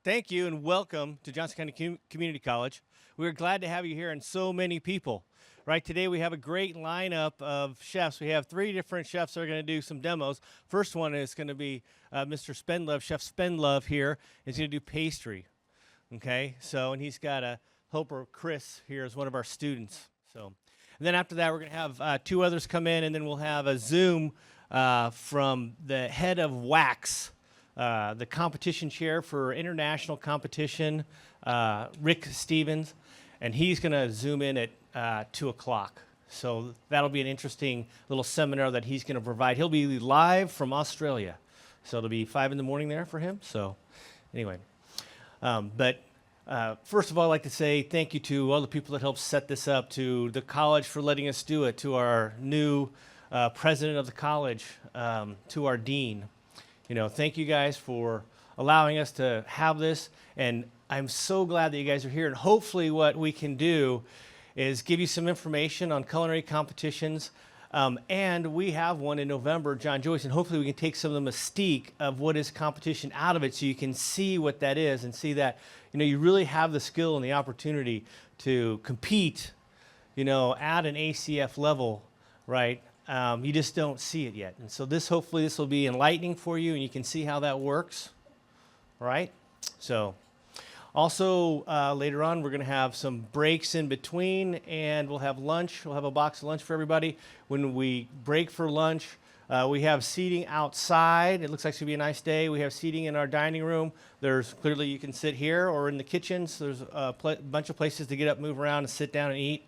Thank you and welcome to Johnson County Community College. We're glad to have you here and so many people. Right, today we have a great lineup of chefs. We have 3 different chefs that are going to do some demos. First one is going to be Mr. Spendlove, Chef Spendlove here. He's going to do pastry. Okay, so, and he's got a helper, Chris, here as one of our students. So, and then after that, we're going to have 2 others come in, and then we'll have a Zoom from the head of WC.E.C, the competition chair for international competition, Rick Stevens, and he's going to Zoom in at 2 o'clock. So that'll be an interesting little seminar that he's going to provide. He'll be live from Australia. So it'll be 5 in the morning there for him. So anyway, first of all, I'd like to say thank you to all the people that helped set this up, to the college for letting us do it, to our new president of the college, to our dean. You know, thank you guys for allowing us to have this, and I'm so glad that you guys are here, and hopefully what we can do is give you some information on culinary competitions, and we have one in November, John Joyce, and hopefully we can take some of the mystique of what is competition out of it so you can see what that is and see that, you know, you really have the skill and the opportunity to compete, you know, at an ACF level, right? You just don't see it yet. And so hopefully this will be enlightening for you and you can see how that works, right? So also later on we're going to have some breaks in between, and we'll have lunch. We'll have a box of lunch for everybody. When we break for lunch, we have seating outside. It looks like it's going to be a nice day. We have seating in our dining room. There's clearly you can sit here or in the kitchens. There's a bunch of places to get up, move around, and sit down and eat.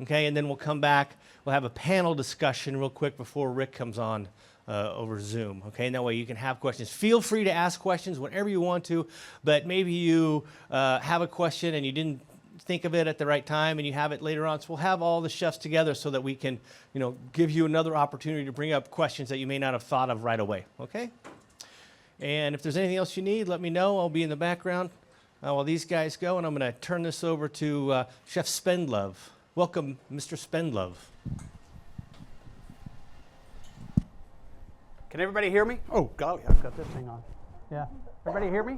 Okay, and then we'll come back. We'll have a panel discussion real quick before Rick comes on over Zoom. Okay, and that way you can have questions. Feel free to ask questions whenever you want to, but maybe you have a question and you didn't think of it at the right time and you have it later on. So we'll have all the chefs together so that we can, you know, give you another opportunity to bring up questions that you may not have thought of right away. Okay? And if there's anything else you need, let me know. I'll be in the background while these guys go, and I'm going to turn this over to Chef Spendlove. Welcome, Mr. Spendlove. Can everybody hear me? Oh, golly, I've got this thing on. Yeah. Everybody hear me?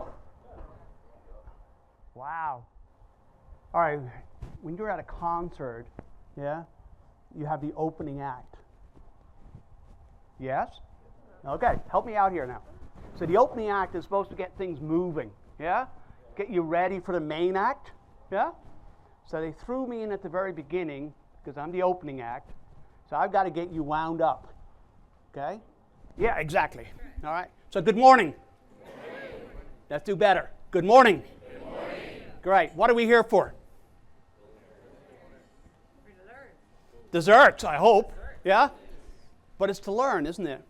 Wow. All right. When you're at a concert, yeah, you have the opening act. Yes? Okay. Help me out here now. So the opening act is supposed to get things moving. Yeah? Get you ready for the main act. Yeah? So they threw me in at the very beginning because I'm the opening act. So I've got to get you wound up. Okay? Yeah, exactly. All right. So good morning. Good morning. Let's do better. Good morning. Good morning. Great. What are we here for? Desserts, I hope. Yeah? But it's to learn, isn't it?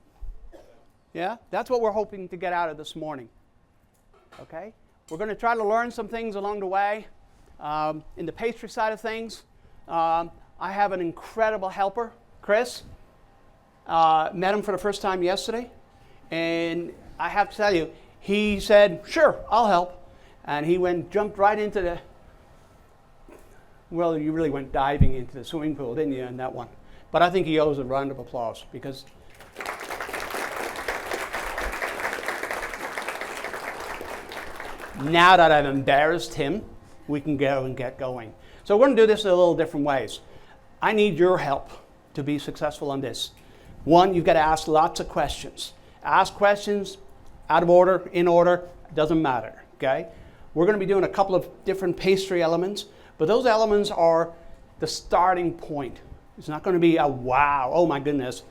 Yeah? That's what we're hoping to get out of this morning. Okay? We're going to try to learn some things along the way. In the pastry side of things, I have an incredible helper, Chris. Met him for the first time yesterday, and I have to tell you, he said, sure, I'll help. And he jumped right into the, well, you really went diving into the swimming pool, didn't you, in that one? But I think he owes a round of applause, because now that I've embarrassed him, we can go and get going. So we're going to do this in a little different ways. I need your help to be successful on this. One, you've got to ask lots of questions. Ask questions out of order, in order, doesn't matter, okay? We're going to be doing a couple of different pastry elements, but those elements are the starting point. It's not going to be a wow, oh my goodness.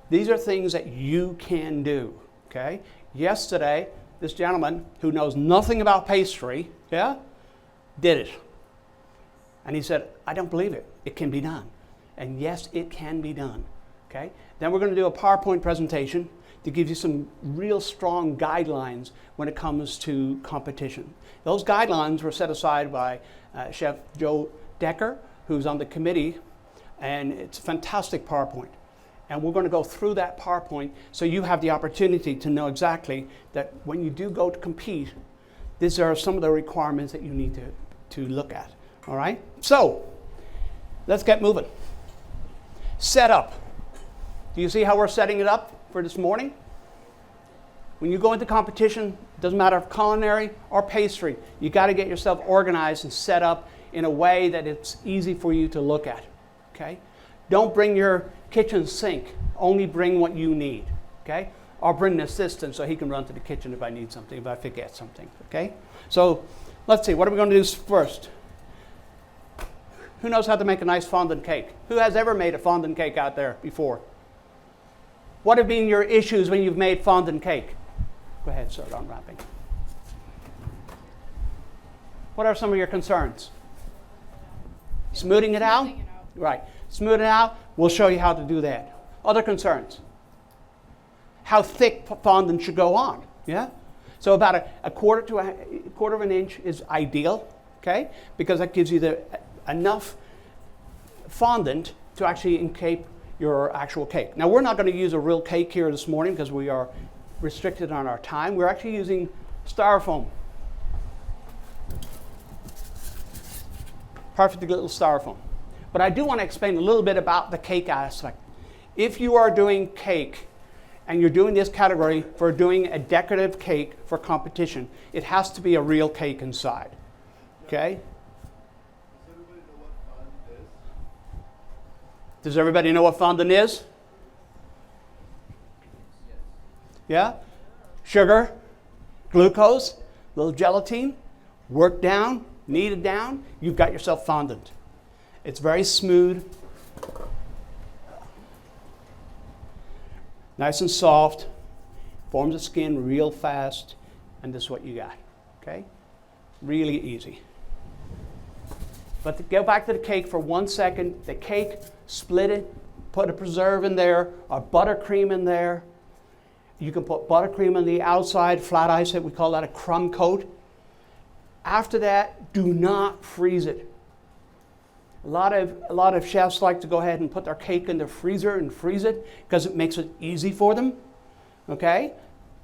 These are things that you can do, okay? Yesterday, this gentleman who knows nothing about pastry, yeah, did it. And he said, I don't believe it. It can be done. And yes, it can be done. Okay? Then we're going to do a PowerPoint presentation to give you some real strong guidelines when it comes to competition. Those guidelines were set aside by Chef Joe Decker, who's on the committee, and it's a fantastic PowerPoint. And we're going to go through that PowerPoint so you have the opportunity to know exactly that when you do go to compete, these are some of the requirements that you need to look at. All right? So, let's get moving. Set up. Do you see how we're setting it up for this morning? When you go into competition, it doesn't matter if culinary or pastry, you got to get yourself organized and set up in a way that it's easy for you to look at. Okay? Don't bring your kitchen sink. Only bring what you need. Okay? I'll bring an assistant so he can run to the kitchen if I need something, if I forget something. Okay? So let's see, what are we going to do first? Who knows how to make a nice fondant cake? Who has ever made a fondant cake out there before? What have been your issues when you've made fondant cake? Go ahead, start unwrapping. What are some of your concerns? Smoothing it out? Right. Smooth it out. We'll show you how to do that. Other concerns? How thick fondant should go on. Yeah? So about a quarter of an inch is ideal, okay? Because that gives you enough fondant to actually encape your actual cake. Now we're not going to use a real cake here this morning because we are restricted on our time. We're actually using styrofoam. Perfect little styrofoam. But I do want to explain a little bit about the cake aspect. If you are doing cake and you're doing this category for doing a decorative cake for competition, it has to be a real cake inside. Okay? Does everybody know what fondant is? Yeah? Sugar, glucose, little gelatin, worked down, kneaded down, you've got yourself fondant. It's very smooth, nice and soft, forms the skin real fast, and this is what you got. Okay? Really easy. But to go back to the cake for 1 second, the cake, split it, put a preserve in there, or buttercream in there. You can put buttercream on the outside, flat ice it, we call that a crumb coat. After that, do not freeze it. A lot of chefs like to go ahead and put their cake in the freezer and freeze it because it makes it easy for them. Okay?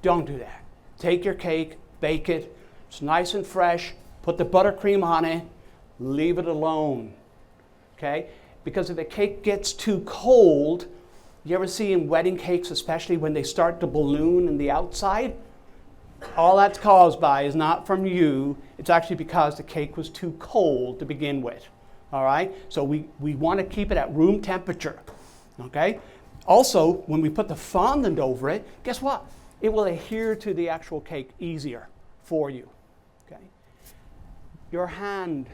Don't do that. Take your cake, bake it. It's nice and fresh. Put the buttercream on it. Leave it alone. Okay? Because if the cake gets too cold, you ever see in wedding cakes, especially when they start to balloon in the outside? All that's caused by is not from you. It's actually because the cake was too cold to begin with. All right? So we want to keep it at room temperature. Okay? Also, when we put the fondant over it, guess what? It will adhere to the actual cake easier for you. Okay? Your hand.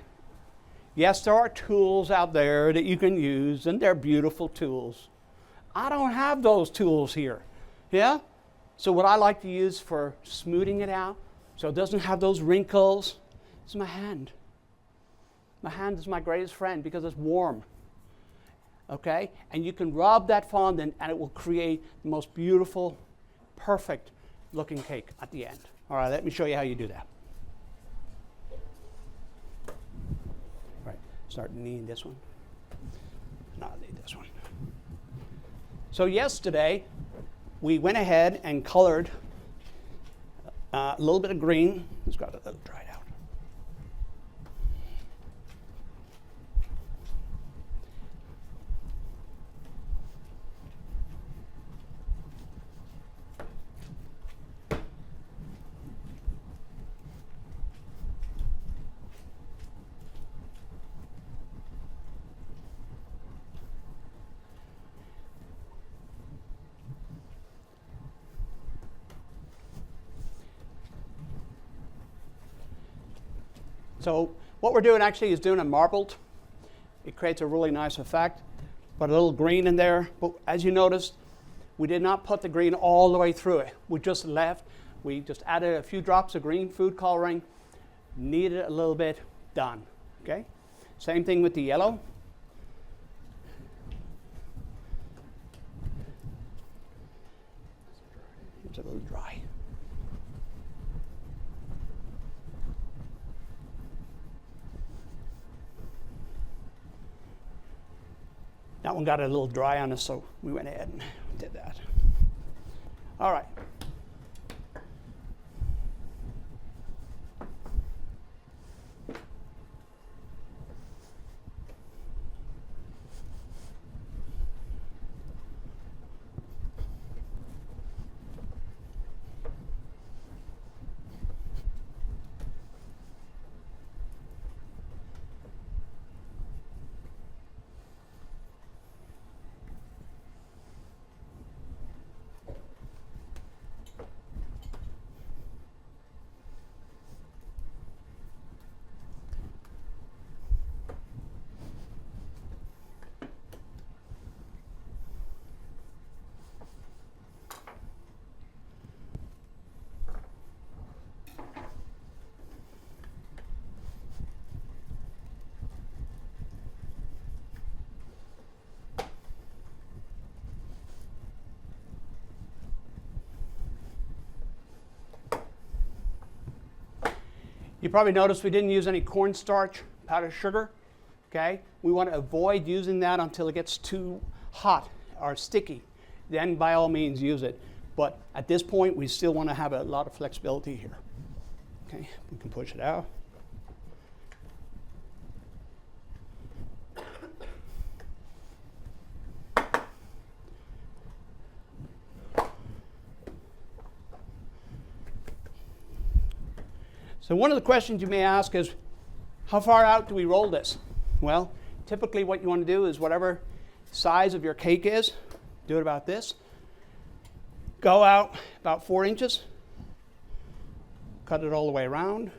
Yes, there are tools out there that you can use, and they're beautiful tools. I don't have those tools here. Yeah? So what I like to use for smoothing it out, so it doesn't have those wrinkles, is my hand. My hand is my greatest friend because it's warm. Okay? And you can rub that fondant and it will create the most beautiful, perfect looking cake at the end. All right, let me show you how you do that. All right, start kneading this one. No, I'll need this one. So yesterday, we went ahead and colored a little bit of green. It's got a little dried out. So what we're doing actually is doing a marbled. It creates a really nice effect. Put a little green in there. But as you noticed, we did not put the green all the way through it. We just added a few drops of green food coloring, kneaded it a little bit, done. Okay? Same thing with the yellow. It's a little dry. That one got a little dry on us, so we went ahead and did that. All right. You probably noticed we didn't use any cornstarch, powdered sugar. Okay? We want to avoid using that until it gets too hot or sticky. Then by all means use it. But at this point, we still want to have a lot of flexibility here. Okay, we can push it out. So one of the questions you may ask is, how far out do we roll this? Well, typically what you want to do is whatever size of your cake is, do it about this. Go out about 4 inches. Cut it all the way around.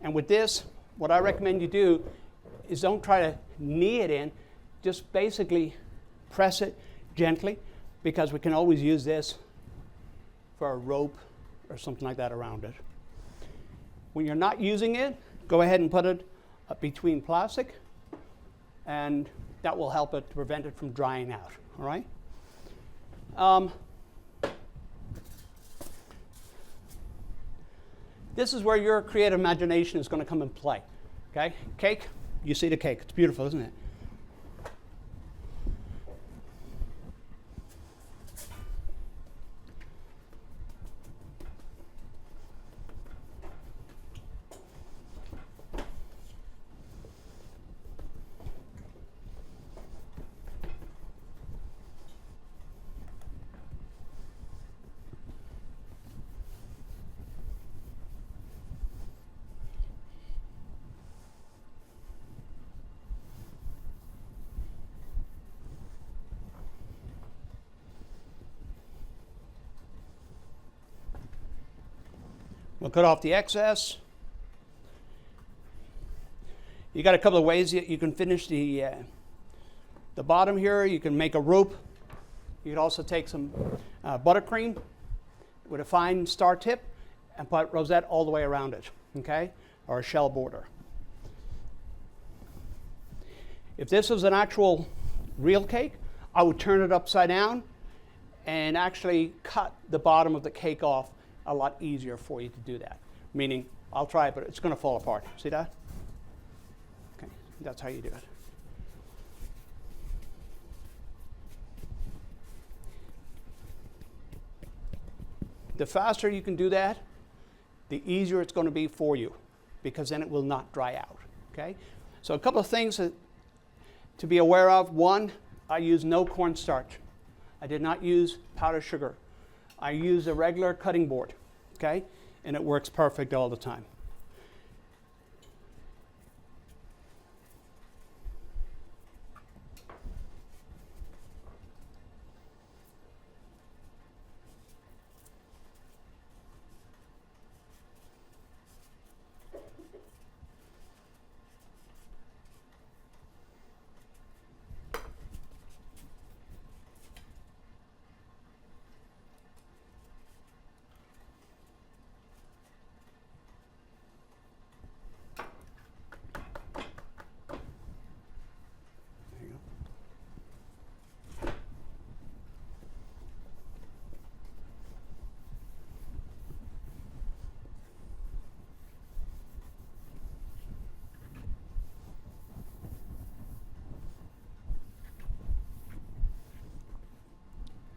And with this, what I recommend you do is don't try to knee it in. Just basically press it gently, because we can always use this for a rope or something like that around it. When you're not using it, go ahead and put it between plastic, and that will help it to prevent it from drying out, all right? This is where your creative imagination is going to come and play, okay? Cake, you see the cake. It's beautiful, isn't it? We'll cut off the excess. You got a couple of ways you can finish the bottom here. You can make a rope. You could also take some buttercream with a fine star tip and put rosette all the way around it, okay? Or a shell border. If this was an actual real cake, I would turn it upside down and actually cut the bottom of the cake off a lot easier for you to do that. Meaning, I'll try it, but it's going to fall apart. See that? Okay, that's how you do it. The faster you can do that, the easier it's going to be for you, because then it will not dry out, okay? So a couple of things to be aware of. One, I use no cornstarch. I did not use powdered sugar. I use a regular cutting board, okay? And it works perfect all the time.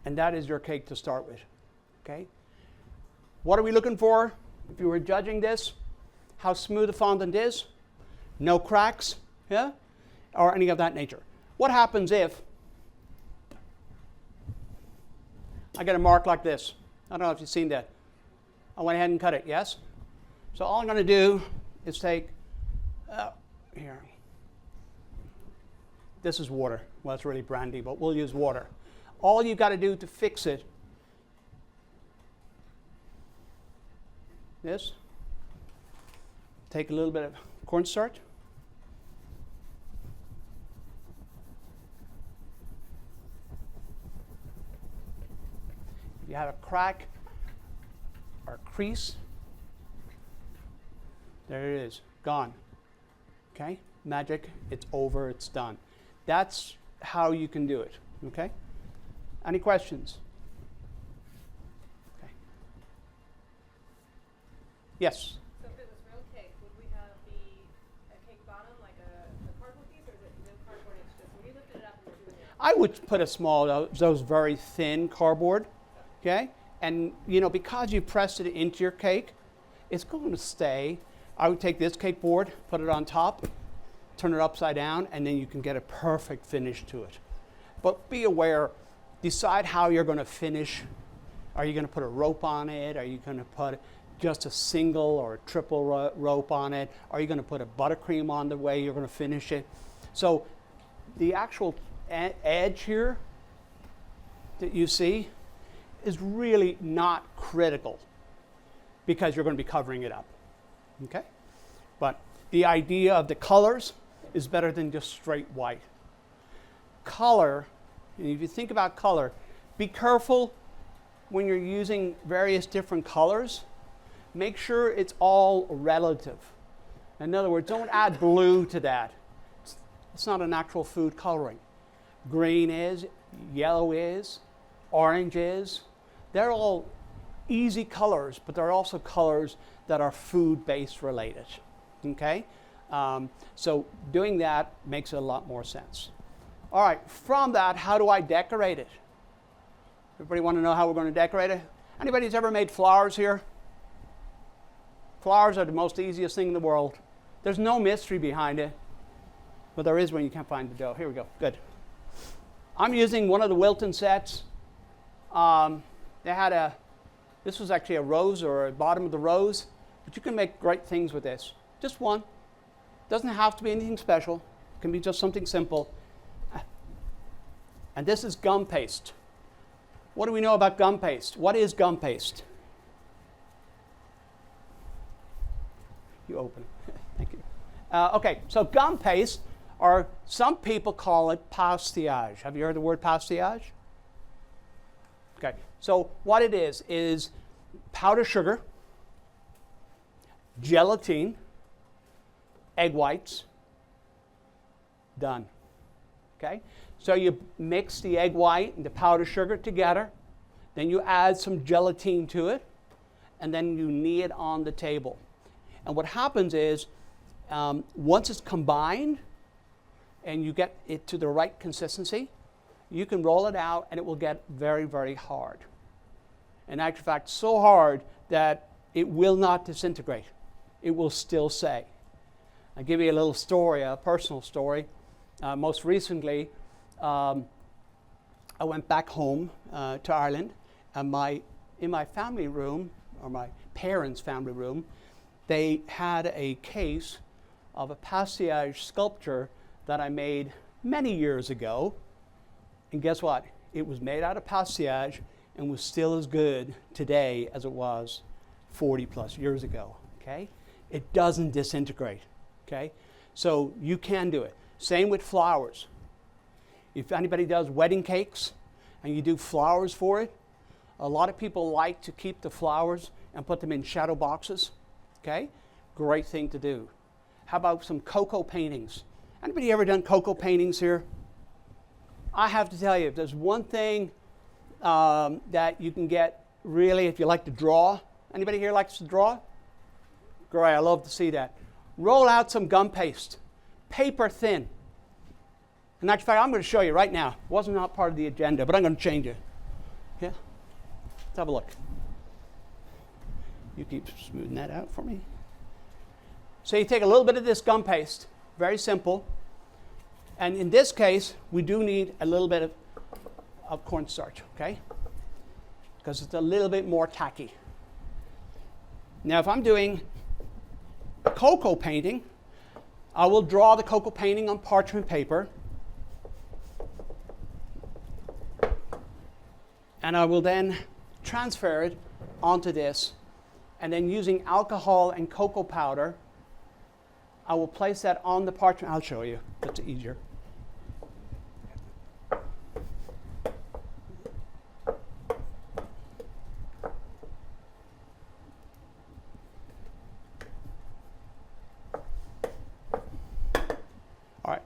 And that is your cake to start with, okay? What are we looking for if you were judging this? How smooth the fondant is, no cracks, yeah, or any of that nature. What happens if I get a mark like this? I don't know if you've seen that. I went ahead and cut it, yes? So all I'm going to do is take, here. This is water. Well, it's really brandy, but we'll use water. All you've got to do to fix it, this, take a little bit of cornstarch. If you have a crack or a crease, there it is, gone. Okay, magic, it's over, it's done. That's how you can do it, okay? Any questions? Yes. So if it was real cake, would we have a cake bottom like a cardboard piece, or is it no cardboard? It's just when you lifted it up and you're doing it. I would put a small, those very thin cardboard, okay? And, you know, because you pressed it into your cake, it's going to stay. I would take this cake board, put it on top, turn it upside down, and then you can get a perfect finish to it. But be aware, decide how you're going to finish. Are you going to put a rope on it? Are you going to put just a single or a triple rope on it? Are you going to put a buttercream on the way you're going to finish it? So the actual edge here that you see is really not critical because you're going to be covering it up, okay? But the idea of the colors is better than just straight white. Color, and if you think about color, be careful when you're using various different colors. Make sure it's all relative. In other words, don't add blue to that. It's not an actual food coloring. Green is, yellow is, orange is. They're all easy colors, but they're also colors that are food-based related, okay? So doing that makes a lot more sense. All right, from that, how do I decorate it? Everybody want to know how we're going to decorate it? Anybody's ever made flowers here? Flowers are the most easiest thing in the world. There's no mystery behind it, but there is when you can't find the dough. Here we go, good. I'm using one of the Wilton sets. This was actually a rose or a bottom of the rose, but you can make great things with this. Just one. Doesn't have to be anything special. It can be just something simple. And this is gum paste. What do we know about gum paste? What is gum paste? You open it. Thank you. Okay, so gum paste, or some people call it pastillage. Have you heard the word pastillage? Okay, so what it is powdered sugar, gelatine, egg whites, done. Okay, so you mix the egg white and the powdered sugar together, then you add some gelatine to it, and then you knead it on the table. And what happens is, once it's combined and you get it to the right consistency, you can roll it out and it will get very, very hard. In actual fact, so hard that it will not disintegrate. It will still stay. I'll give you a little story, a personal story. Most recently, I went back home to Ireland, and in my family room, or my parents' family room, they had a case of a pastillage sculpture that I made many years ago. And guess what? It was made out of pastillage and was still as good today as it was 40 plus years ago, okay? It doesn't disintegrate, okay? So you can do it. Same with flowers. If anybody does wedding cakes and you do flowers for it, a lot of people like to keep the flowers and put them in shadow boxes, okay? Great thing to do. How about some cocoa paintings? Anybody ever done cocoa paintings here? I have to tell you, if there's one thing that you can get really, if you like to draw. Anybody here likes to draw? Great, I love to see that. Roll out some gum paste, paper thin. In actual fact, I'm going to show you right now. It wasn't not part of the agenda, but I'm going to change it. Yeah? Let's have a look. You keep smoothing that out for me. So you take a little bit of this gum paste, very simple. And in this case, we do need a little bit of cornstarch, okay? Because it's a little bit more tacky. Now, if I'm doing cocoa painting, I will draw the cocoa painting on parchment paper. And I will then transfer it onto this. And then using alcohol and cocoa powder, I will place that on the parchment. I'll show you. That's easier. All right.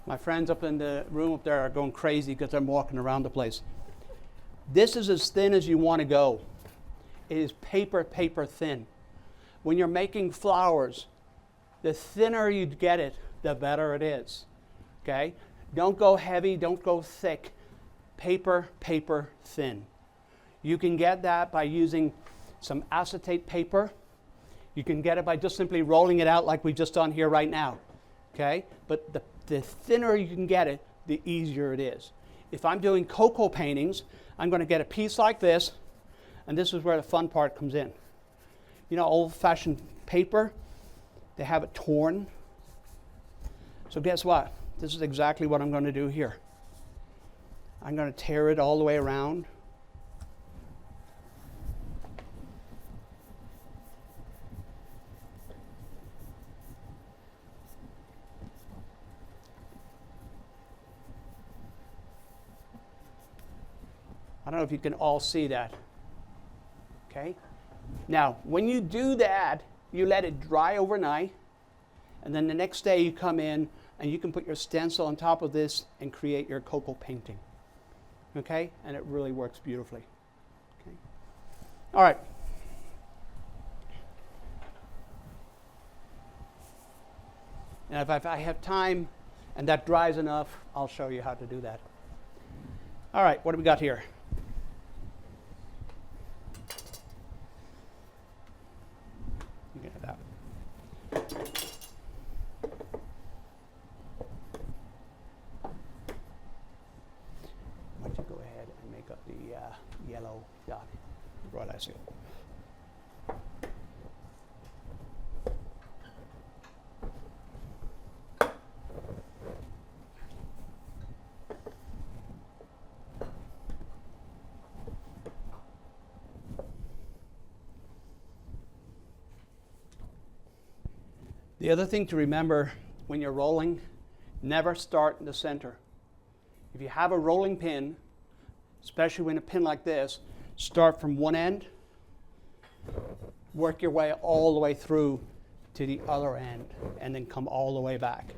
My friends up in the room up there are going crazy because I'm walking around the place. This is as thin as you want to go. It is paper thin. When you're making flowers, the thinner you get it, the better it is. Okay? Don't go heavy, don't go thick. Paper thin. You can get that by using some acetate paper. You can get it by just simply rolling it out like we've just done here right now. Okay? But the thinner you can get it, the easier it is. If I'm doing cocoa paintings, I'm going to get a piece like this, and this is where the fun part comes in. You know, old-fashioned paper, they have it torn. So guess what? This is exactly what I'm going to do here. I'm going to tear it all the way around. I don't know if you can all see that. Okay? Now, when you do that, you let it dry overnight, and then the next day you come in and you can put your stencil on top of this and create your cocoa painting. Okay? And it really works beautifully. Okay? All right. And if I have time and that dries enough, I'll show you how to do that. All right, what do we got here? You can have that. Why don't you go ahead and make up the yellow dot? Right, I see it. The other thing to remember when you're rolling, never start in the center. If you have a rolling pin, especially when a pin like this, start from one end, work your way all the way through to the other end, and then come all the way back.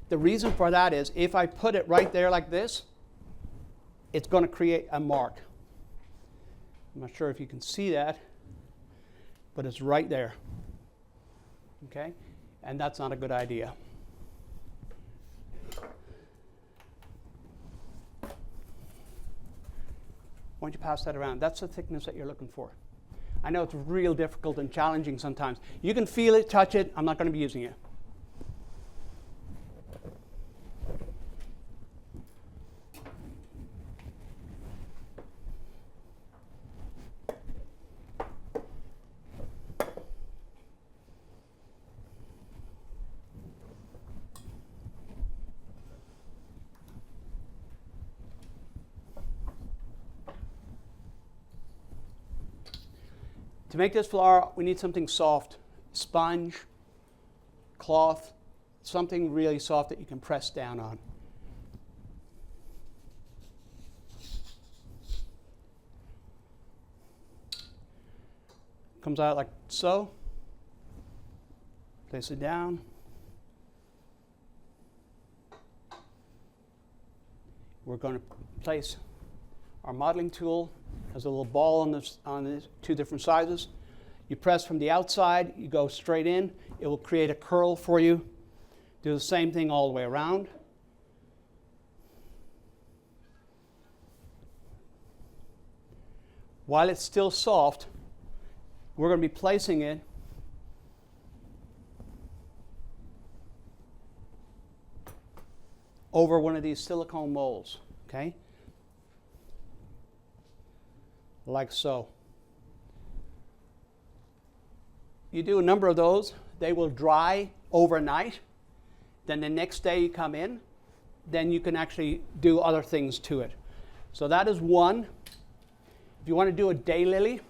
The reason for that is if I put it right there like this, it's going to create a mark. I'm not sure if you can see that, but it's right there. Okay? And that's not a good idea. Why don't you pass that around? That's the thickness that you're looking for. I know it's real difficult and challenging sometimes. You can feel it, touch it. I'm not going to be using it. To make this flower, we need something soft. Sponge, cloth, something really soft that you can press down on. Comes out like so. Place it down. We're going to place our modeling tool. Has a little ball on the two different sizes. You press from the outside, you go straight in. It will create a curl for you. Do the same thing all the way around. While it's still soft, we're going to be placing it over one of these silicone molds, okay? Like so. You do a number of those, they will dry overnight. Then the next day you come in, then you can actually do other things to it. So that is one. If you want to do a daylily,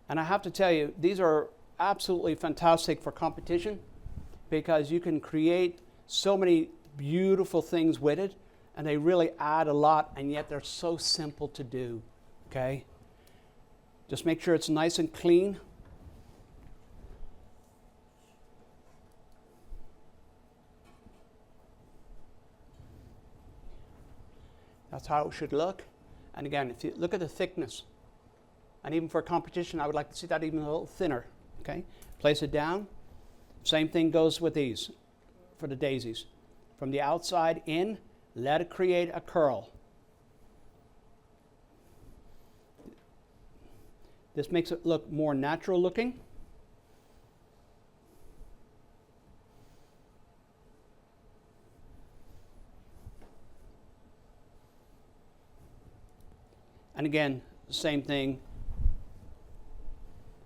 and I have to tell you, these are absolutely fantastic for competition because you can create so many beautiful things with it, and they really add a lot, and yet they're so simple to do, okay? Just make sure it's nice and clean. That's how it should look. And again, if you look at the thickness, and even for competition, I would like to see that even a little thinner. Okay, place it down. Same thing goes with these for the daisies. From the outside in, let it create a curl. This makes it look more natural looking. And again, same thing.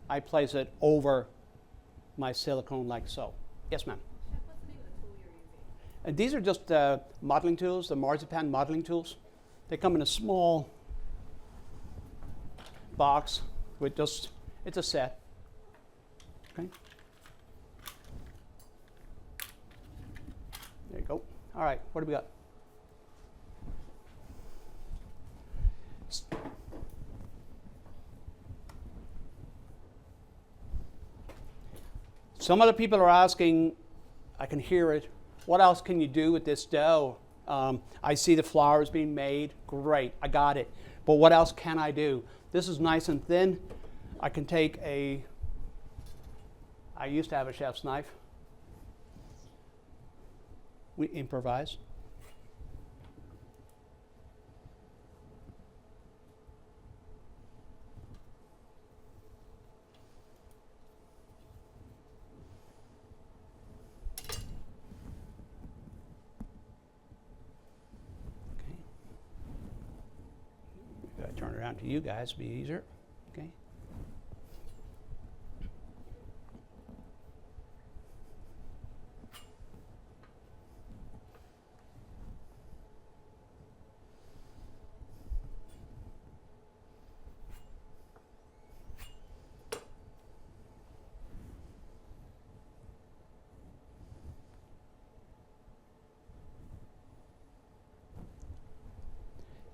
I place it over my silicone like so. Yes, ma'am. Chef, what's the name of the tool you're using? And these are just modeling tools, the marzipan modeling tools. They come in a small box with just, it's a set. Okay. There you go. All right, what do we got? Some other people are asking, I can hear it, what else can you do with this dough? I see the flours being made. Great, I got it. But what else can I do? This is nice and thin. I can take I used to have a chef's knife. We improvise. Turn it around to you guys, be easier. Okay.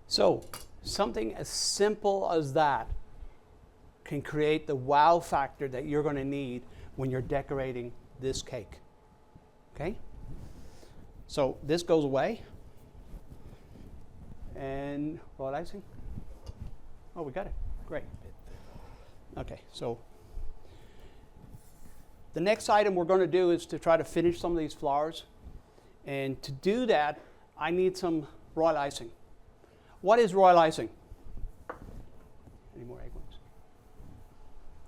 So, something as simple as that can create the wow factor that you're going to need when you're decorating this cake. Okay? So this goes away. And royal icing. Oh, we got it. Great. Okay, so the next item we're going to do is to try to finish some of these flowers. And to do that, I need some royal icing. What is royal icing? Any more egg whites?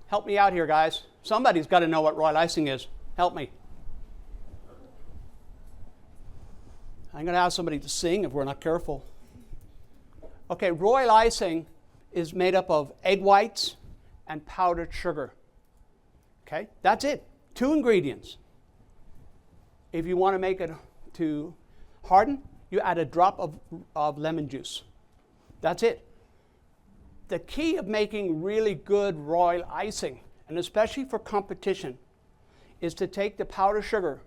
Help me out here, guys. Somebody's got to know what royal icing is. Help me. I'm going to ask somebody to sing if we're not careful. Okay, royal icing is made up of egg whites and powdered sugar. Okay, that's it. 2 ingredients. If you want to make it to harden, you add a drop of lemon juice. That's it. The key of making really good royal icing, and especially for competition, is to take the powdered sugar,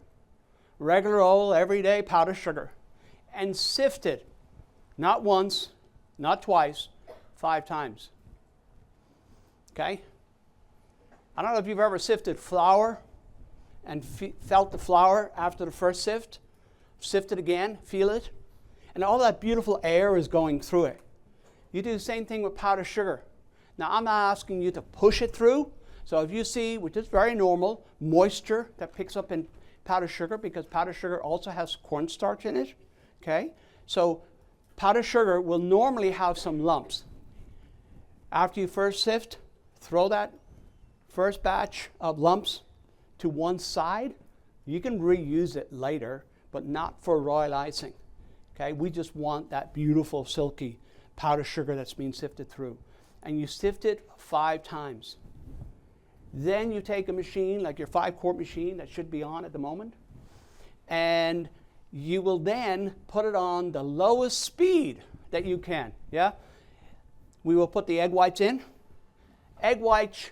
regular old everyday powdered sugar, and sift it, not once, not twice, 5 times. Okay? I don't know if you've ever sifted flour and felt the flour after the first sift. Sift it again, feel it, and all that beautiful air is going through it. You do the same thing with powdered sugar. Now, I'm not asking you to push it through. So if you see, which is very normal, moisture that picks up in powdered sugar, because powdered sugar also has cornstarch in it, okay? So powdered sugar will normally have some lumps. After you first sift, throw that first batch of lumps to one side. You can reuse it later, but not for royal icing, okay? We just want that beautiful, silky powdered sugar that's being sifted through. And you sift it 5 times. Then you take a machine, like your 5-quart machine that should be on at the moment, and you will then put it on the lowest speed that you can, yeah? We will put the egg whites in. Egg whites,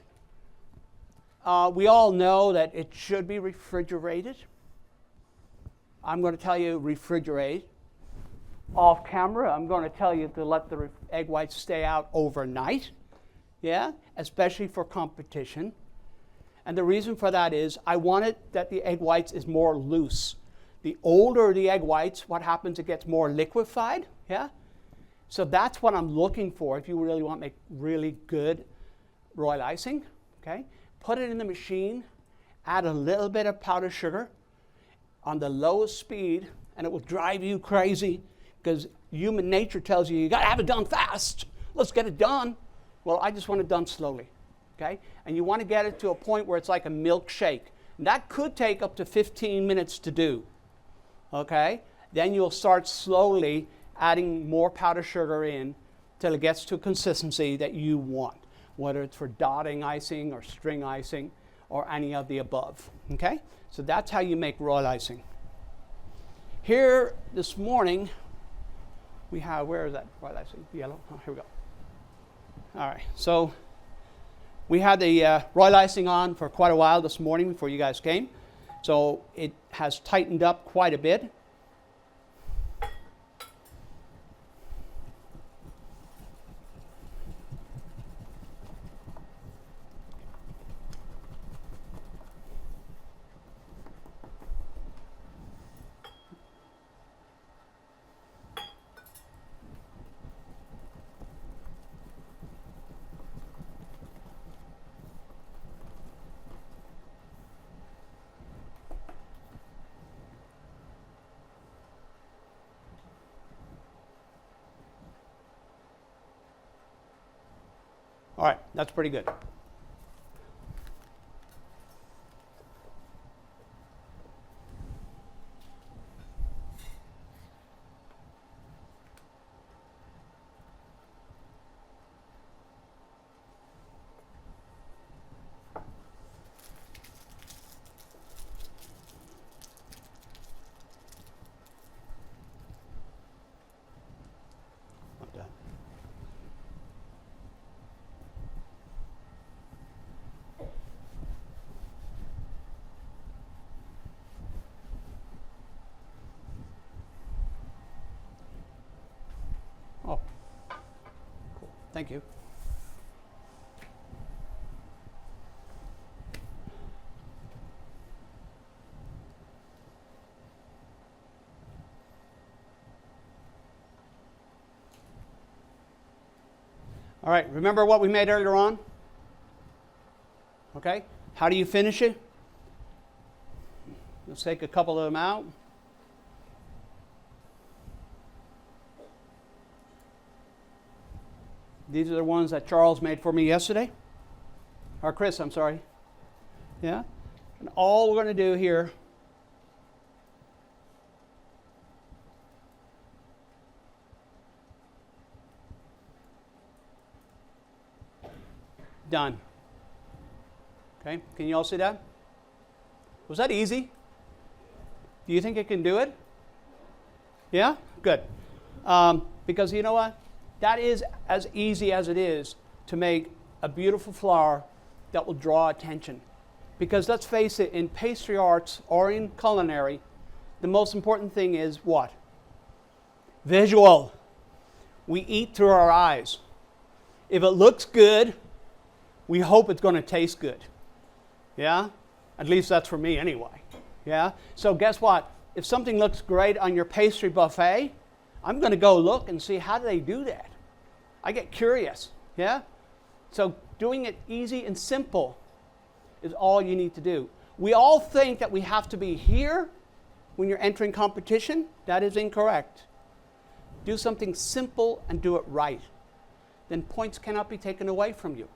we all know that it should be refrigerated. I'm going to tell you refrigerate. Off camera, I'm going to tell you to let the egg whites stay out overnight. yeah, especially for competition. And the reason for that is I wanted that the egg whites is more loose. The older the egg whites, what happens? It gets more liquefied, yeah? So that's what I'm looking for if you really want to make really good royal icing, okay? Put it in the machine, add a little bit of powdered sugar on the lowest speed, and it will drive you crazy because human nature tells you got to have it done fast. Let's get it done. Well, I just want it done slowly, okay? And you want to get it to a point where it's like a milkshake. And that could take up to 15 minutes to do, okay? Then you'll start slowly adding more powdered sugar in till it gets to a consistency that you want, whether it's for dotting icing or string icing or any of the above, okay? So that's how you make royal icing. Here this morning, we have, where is that royal icing? Yellow? Oh, here we go. All right, so we had the royal icing on for quite a while this morning before you guys came. So it has tightened up quite a bit. All right, that's pretty good. Not done. Oh, cool. Thank you. All right, remember what we made earlier on? Okay, how do you finish it? Let's take a couple of them out. These are the ones that Charles made for me yesterday. Or Chris, I'm sorry. Yeah? And all we're going to do here done. Okay, can you all see that? Was that easy? Do you think it can do it? Yeah? Good. Because you know what? That is as easy as it is to make a beautiful flower that will draw attention. Because let's face it, in pastry arts or in culinary, the most important thing is what? Visual. We eat through our eyes. If it looks good, we hope it's going to taste good. Yeah? At least that's for me anyway. Yeah? So guess what? If something looks great on your pastry buffet, I'm going to go look and see how do they do that. I get curious. Yeah? So doing it easy and simple is all you need to do. We all think that we have to be here when you're entering competition. That is incorrect. Do something simple and do it right. Then points cannot be taken away from you.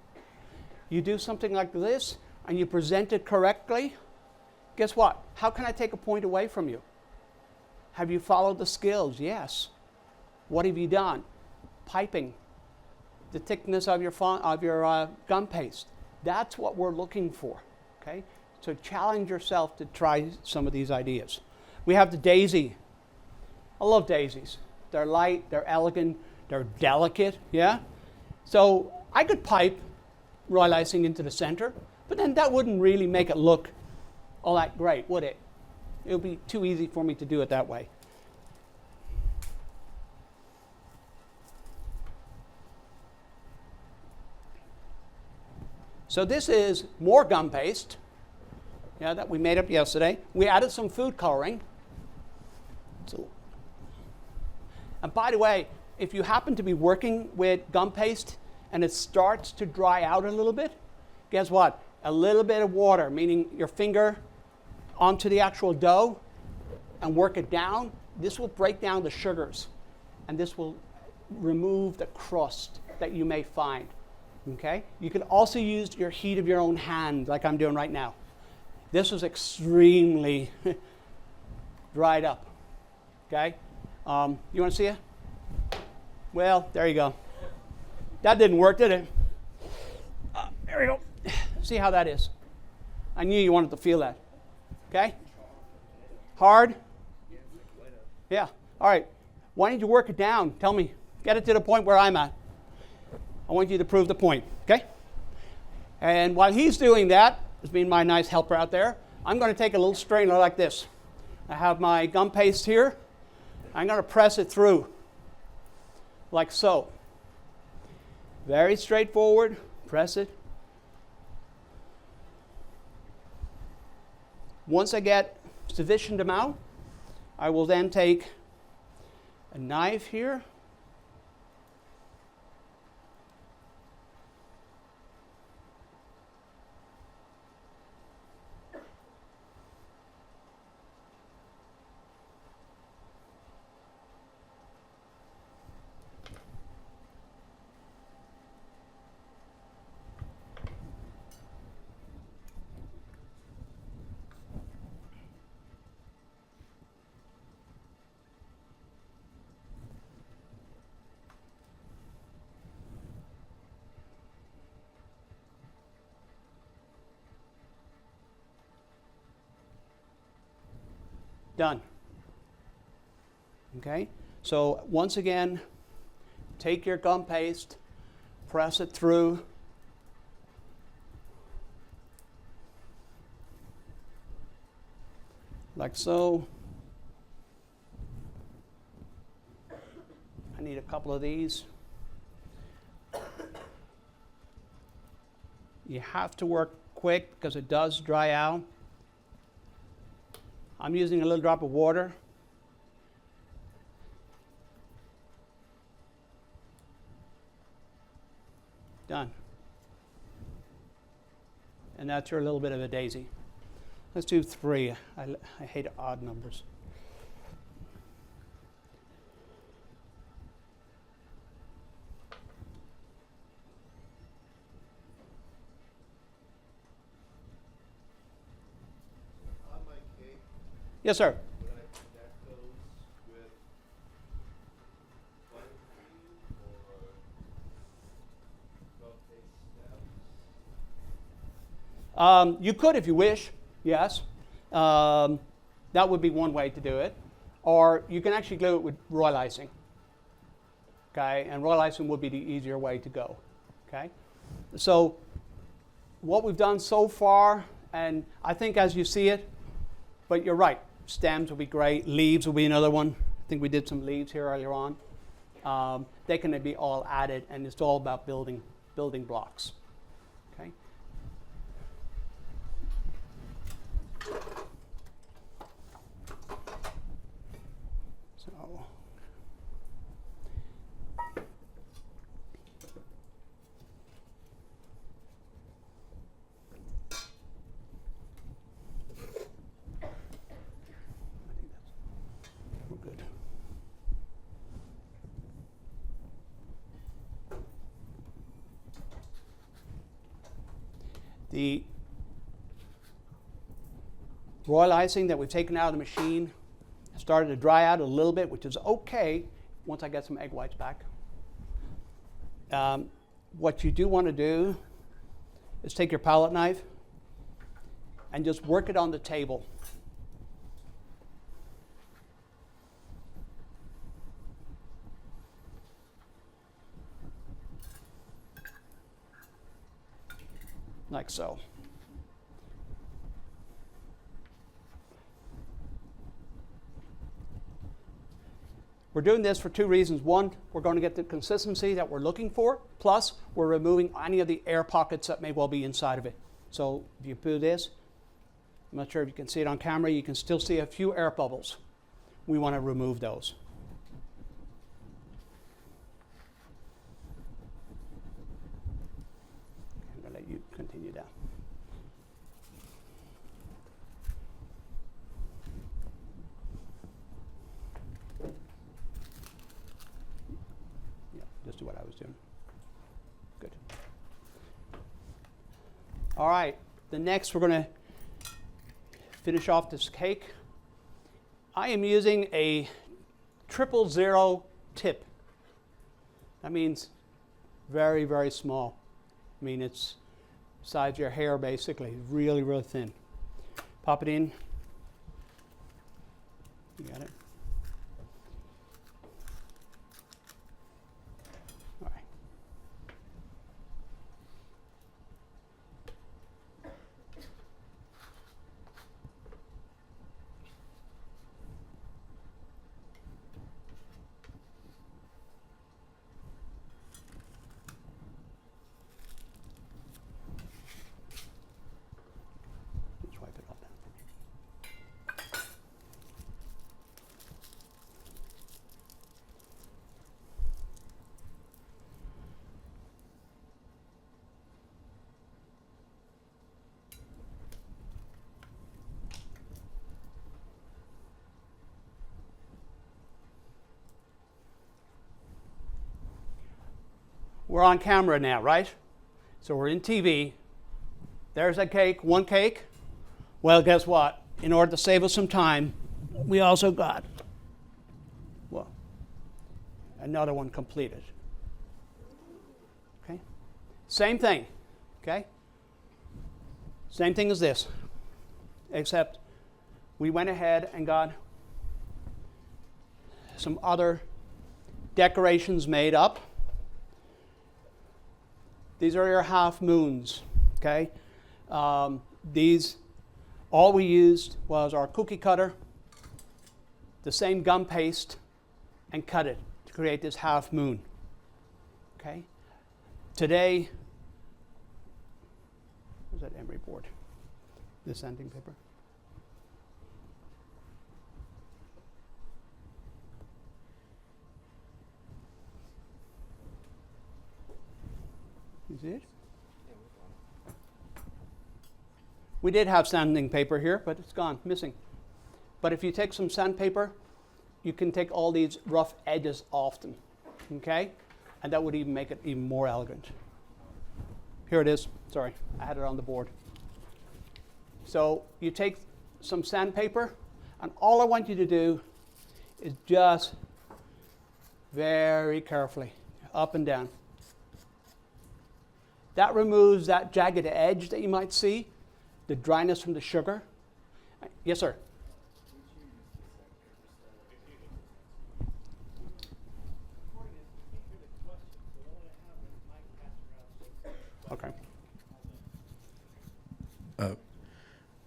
You do something like this and you present it correctly, guess what? How can I take a point away from you? Have you followed the skills? Yes. What have you done? Piping, the thickness of your gum paste. That's what we're looking for, okay? So challenge yourself to try some of these ideas. We have the daisy. I love daisies. They're light, they're elegant, they're delicate, yeah? So I could pipe royal icing into the center, but then that wouldn't really make it look all that great, would it? It would be too easy for me to do it that way. So this is more gum paste, yeah, that we made up yesterday. We added some food coloring. And by the way, if you happen to be working with gum paste and it starts to dry out a little bit, guess what? A little bit of water, meaning your finger onto the actual dough and work it down. This will break down the sugars and this will remove the crust that you may find. Okay? You can also use your heat of your own hand like I'm doing right now. This is extremely dried up. Okay? You want to see it? Well, there you go. That didn't work, did it? There we go. See how that is. I knew you wanted to feel that. Okay? Hard? Yeah. All right. Why don't you work it down? Tell me. Get it to the point where I'm at. I want you to prove the point. Okay? And while he's doing that, as being my nice helper out there, I'm going to take a little strainer like this. I have my gum paste here. I'm going to press it through like so. Very straightforward. Press it. Once I get sufficient amount, I will then take a knife here. Done. Okay, so once again, take your gum paste, press it through. Like so. I need a couple of these. You have to work quick because it does dry out. I'm using a little drop of water. Done. And that's your little bit of a daisy. Let's do 3. I hate odd numbers. Yes, sir. Would I connect those with buttercream or gum paste stems? You could if you wish, yes. That would be one way to do it. Or you can actually glue it with royal icing. Okay, and royal icing would be the easier way to go. Okay, so what we've done so far, and I think as you see it, but you're right, stems will be great, leaves will be another one. I think we did some leaves here earlier on. They can be all added, and it's all about building blocks. Okay. So. We're good. The royal icing that we've taken out of the machine started to dry out a little bit, which is okay once I get some egg whites back. What you do want to do is take your palette knife and just work it on the table. Like so. We're doing this for two reasons. One, we're going to get the consistency that we're looking for, plus we're removing any of the air pockets that may well be inside of it. So if you do this, I'm not sure if you can see it on camera, you can still see a few air bubbles. We want to remove those. I'm going to let you continue down. Yeah, just do what I was doing. Good. All right, the next we're going to finish off this cake. I am using a 000 tip. That means very, very small. I mean, it's size your hair basically, really, really thin. Pop it in. You got it? All right. Just wipe it off now for me. We're on camera now, right? So we're in TV. There's a cake, one cake. Well, guess what? In order to save us some time, we also got, well, another one completed. Okay? Same thing, okay? Same thing as this, except we went ahead and got some other decorations made up. These are your half moons, okay? These, all we used was our cookie cutter, the same gum paste, and cut it to create this half moon, okay? Today, where's that emery board? The sanding paper? Is it? We did have sanding paper here, but it's gone, missing. But if you take some sandpaper, you can take all these rough edges off them, okay? And that would even make it even more elegant. Here it is. Sorry, I had it on the board. So you take some sandpaper, and all I want you to do is just very carefully, up and down. That removes that jagged edge that you might see, the dryness from the sugar. Yes, sir? Okay.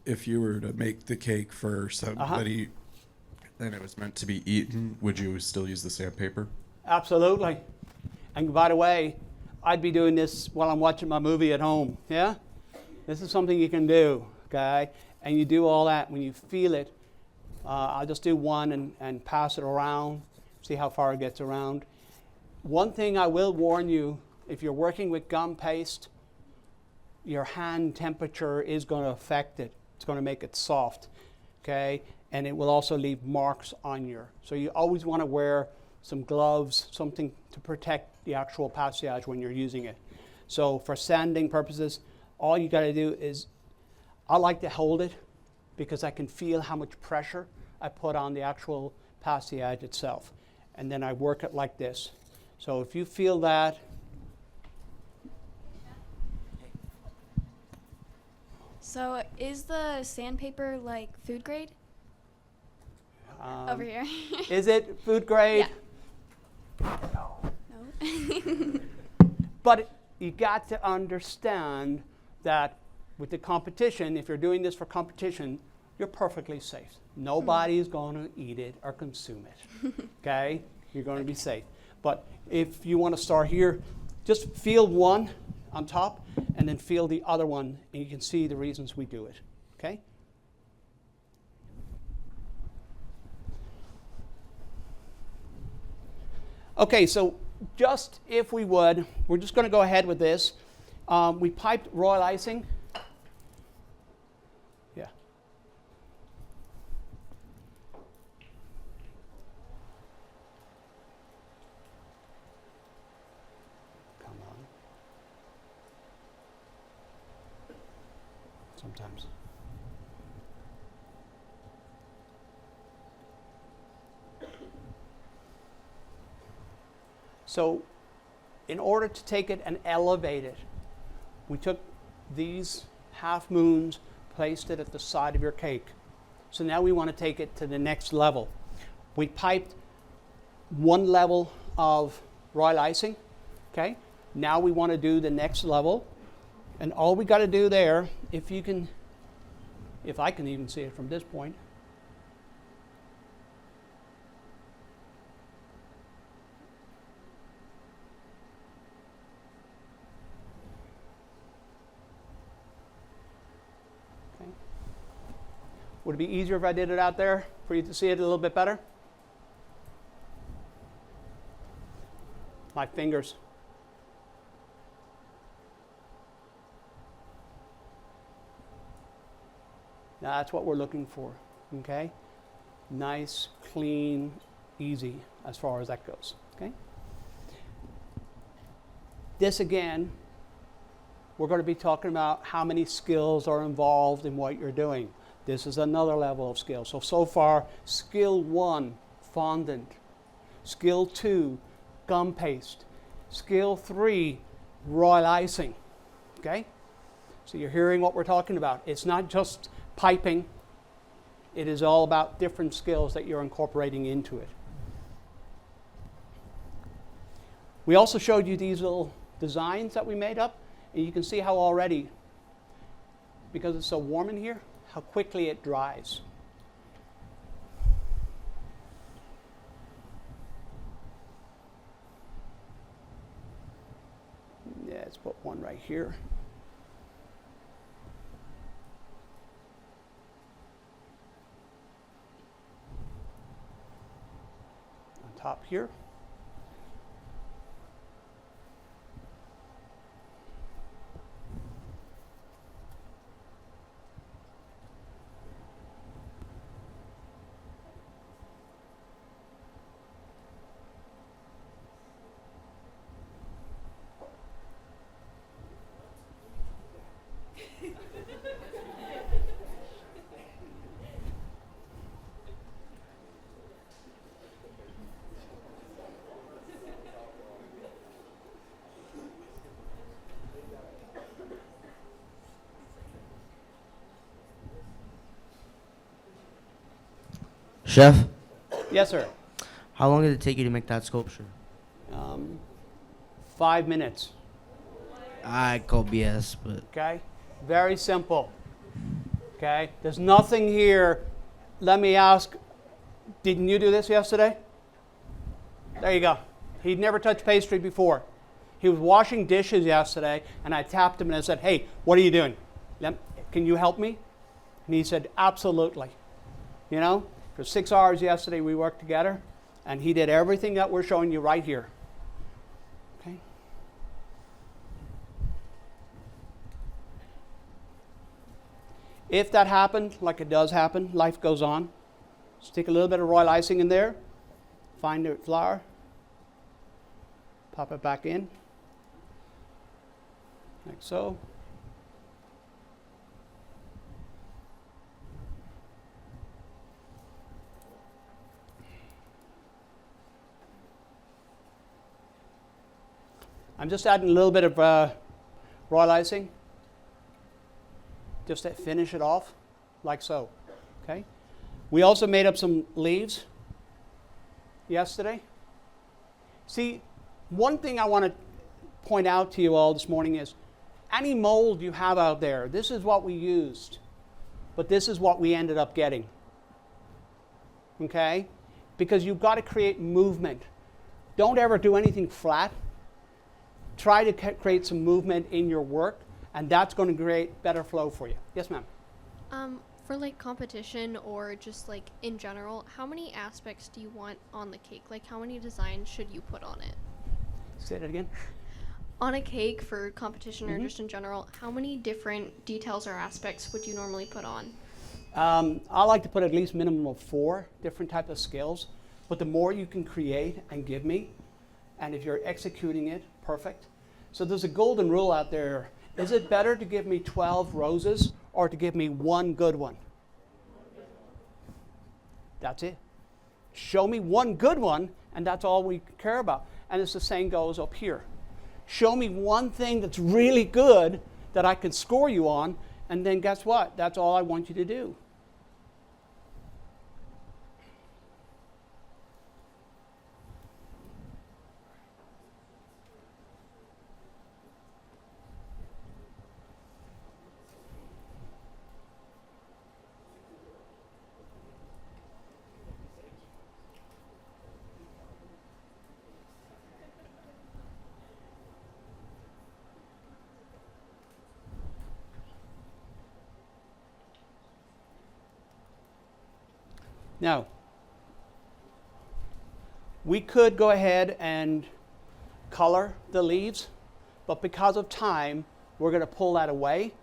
If you were to make the cake for somebody and it was meant to be eaten, would you still use the sandpaper? Absolutely. And by the way, I'd be doing this while I'm watching my movie at home, yeah? This is something you can do, okay? And you do all that when you feel it. I'll just do one and pass it around, see how far it gets around. One thing I will warn you, if you're working with gum paste, your hand temperature is going to affect it. It's going to make it soft, okay? And it will also leave marks on your. So you always want to wear some gloves, something to protect the actual passage when you're using it. So for sanding purposes, all you got to do is, I like to hold it because I can feel how much pressure I put on the actual passage itself. And then I work it like this. So if you feel that, So is the sandpaper like food grade? Over here. is it food grade? Yeah. No. But you got to understand that with the competition, if you're doing this for competition, you're perfectly safe. Nobody's going to eat it or consume it, okay? You're going to be safe. But if you want to start here, just feel one on top and then feel the other one, and you can see the reasons we do it. Okay? Okay, so just if we would, we're just going to go ahead with this. We piped royal icing. Yeah. Come on. Sometimes. So in order to take it and elevate it, we took these half moons, placed it at the side of your cake. So now we want to take it to the next level. We piped one level of royal icing. Okay? Now we want to do the next level. And all we got to do there, if I can even see it from this point, would it be easier if I did it out there for you to see it a little bit better? My fingers. Now that's what we're looking for, okay? Nice, clean, easy as far as that goes, okay? This again, we're going to be talking about how many skills are involved in what you're doing. This is another level of skill. So far, skill 1, fondant. Skill 2, gum paste. Skill 3, royal icing. Okay? So you're hearing what we're talking about. It's not just piping. It is all about different skills that you're incorporating into it. We also showed you these little designs that we made up. And you can see how already, because it's so warm in here, how quickly it dries. Yeah, let's put one right here. On top here. Chef, Yes, sir. how long did it take you to make that sculpture? 5 minutes. I call BS, but Okay? Very simple. Okay? There's nothing here. Let me ask, didn't you do this yesterday? There you go. He'd never touched pastry before. He was washing dishes yesterday, and I tapped him and I said, hey, what are you doing? Can you help me? And he said, absolutely. You know, for 6 hours yesterday we worked together, and he did everything that we're showing you right here. Okay? If that happened, like it does happen, life goes on. Stick a little bit of royal icing in there, find the flour, pop it back in, like so. I'm just adding a little bit of royal icing, just to finish it off, like so. Okay. We also made up some leaves yesterday. See, one thing I want to point out to you all this morning is any mold you have out there, this is what we used, but this is what we ended up getting. Okay? Because you've got to create movement. Don't ever do anything flat. Try to create some movement in your work, and that's going to create better flow for you. Yes, ma'am. For like competition or just like in general, how many aspects do you want on the cake? Like how many designs should you put on it? Say that again. On a cake for competition or just in general, how many different details or aspects would you normally put on? I like to put at least minimum of 4 different types of skills, but the more you can create and give me, and if you're executing it, perfect. So there's a golden rule out there. Is it better to give me 12 roses or to give me 1 good one? That's it. Show me 1 good one, and that's all we care about. And as the saying goes up here, show me 1 thing that's really good that I can score you on, and then guess what? That's all I want you to do. Now, we could go ahead and color the leaves, but because of time, we're going to pull that away.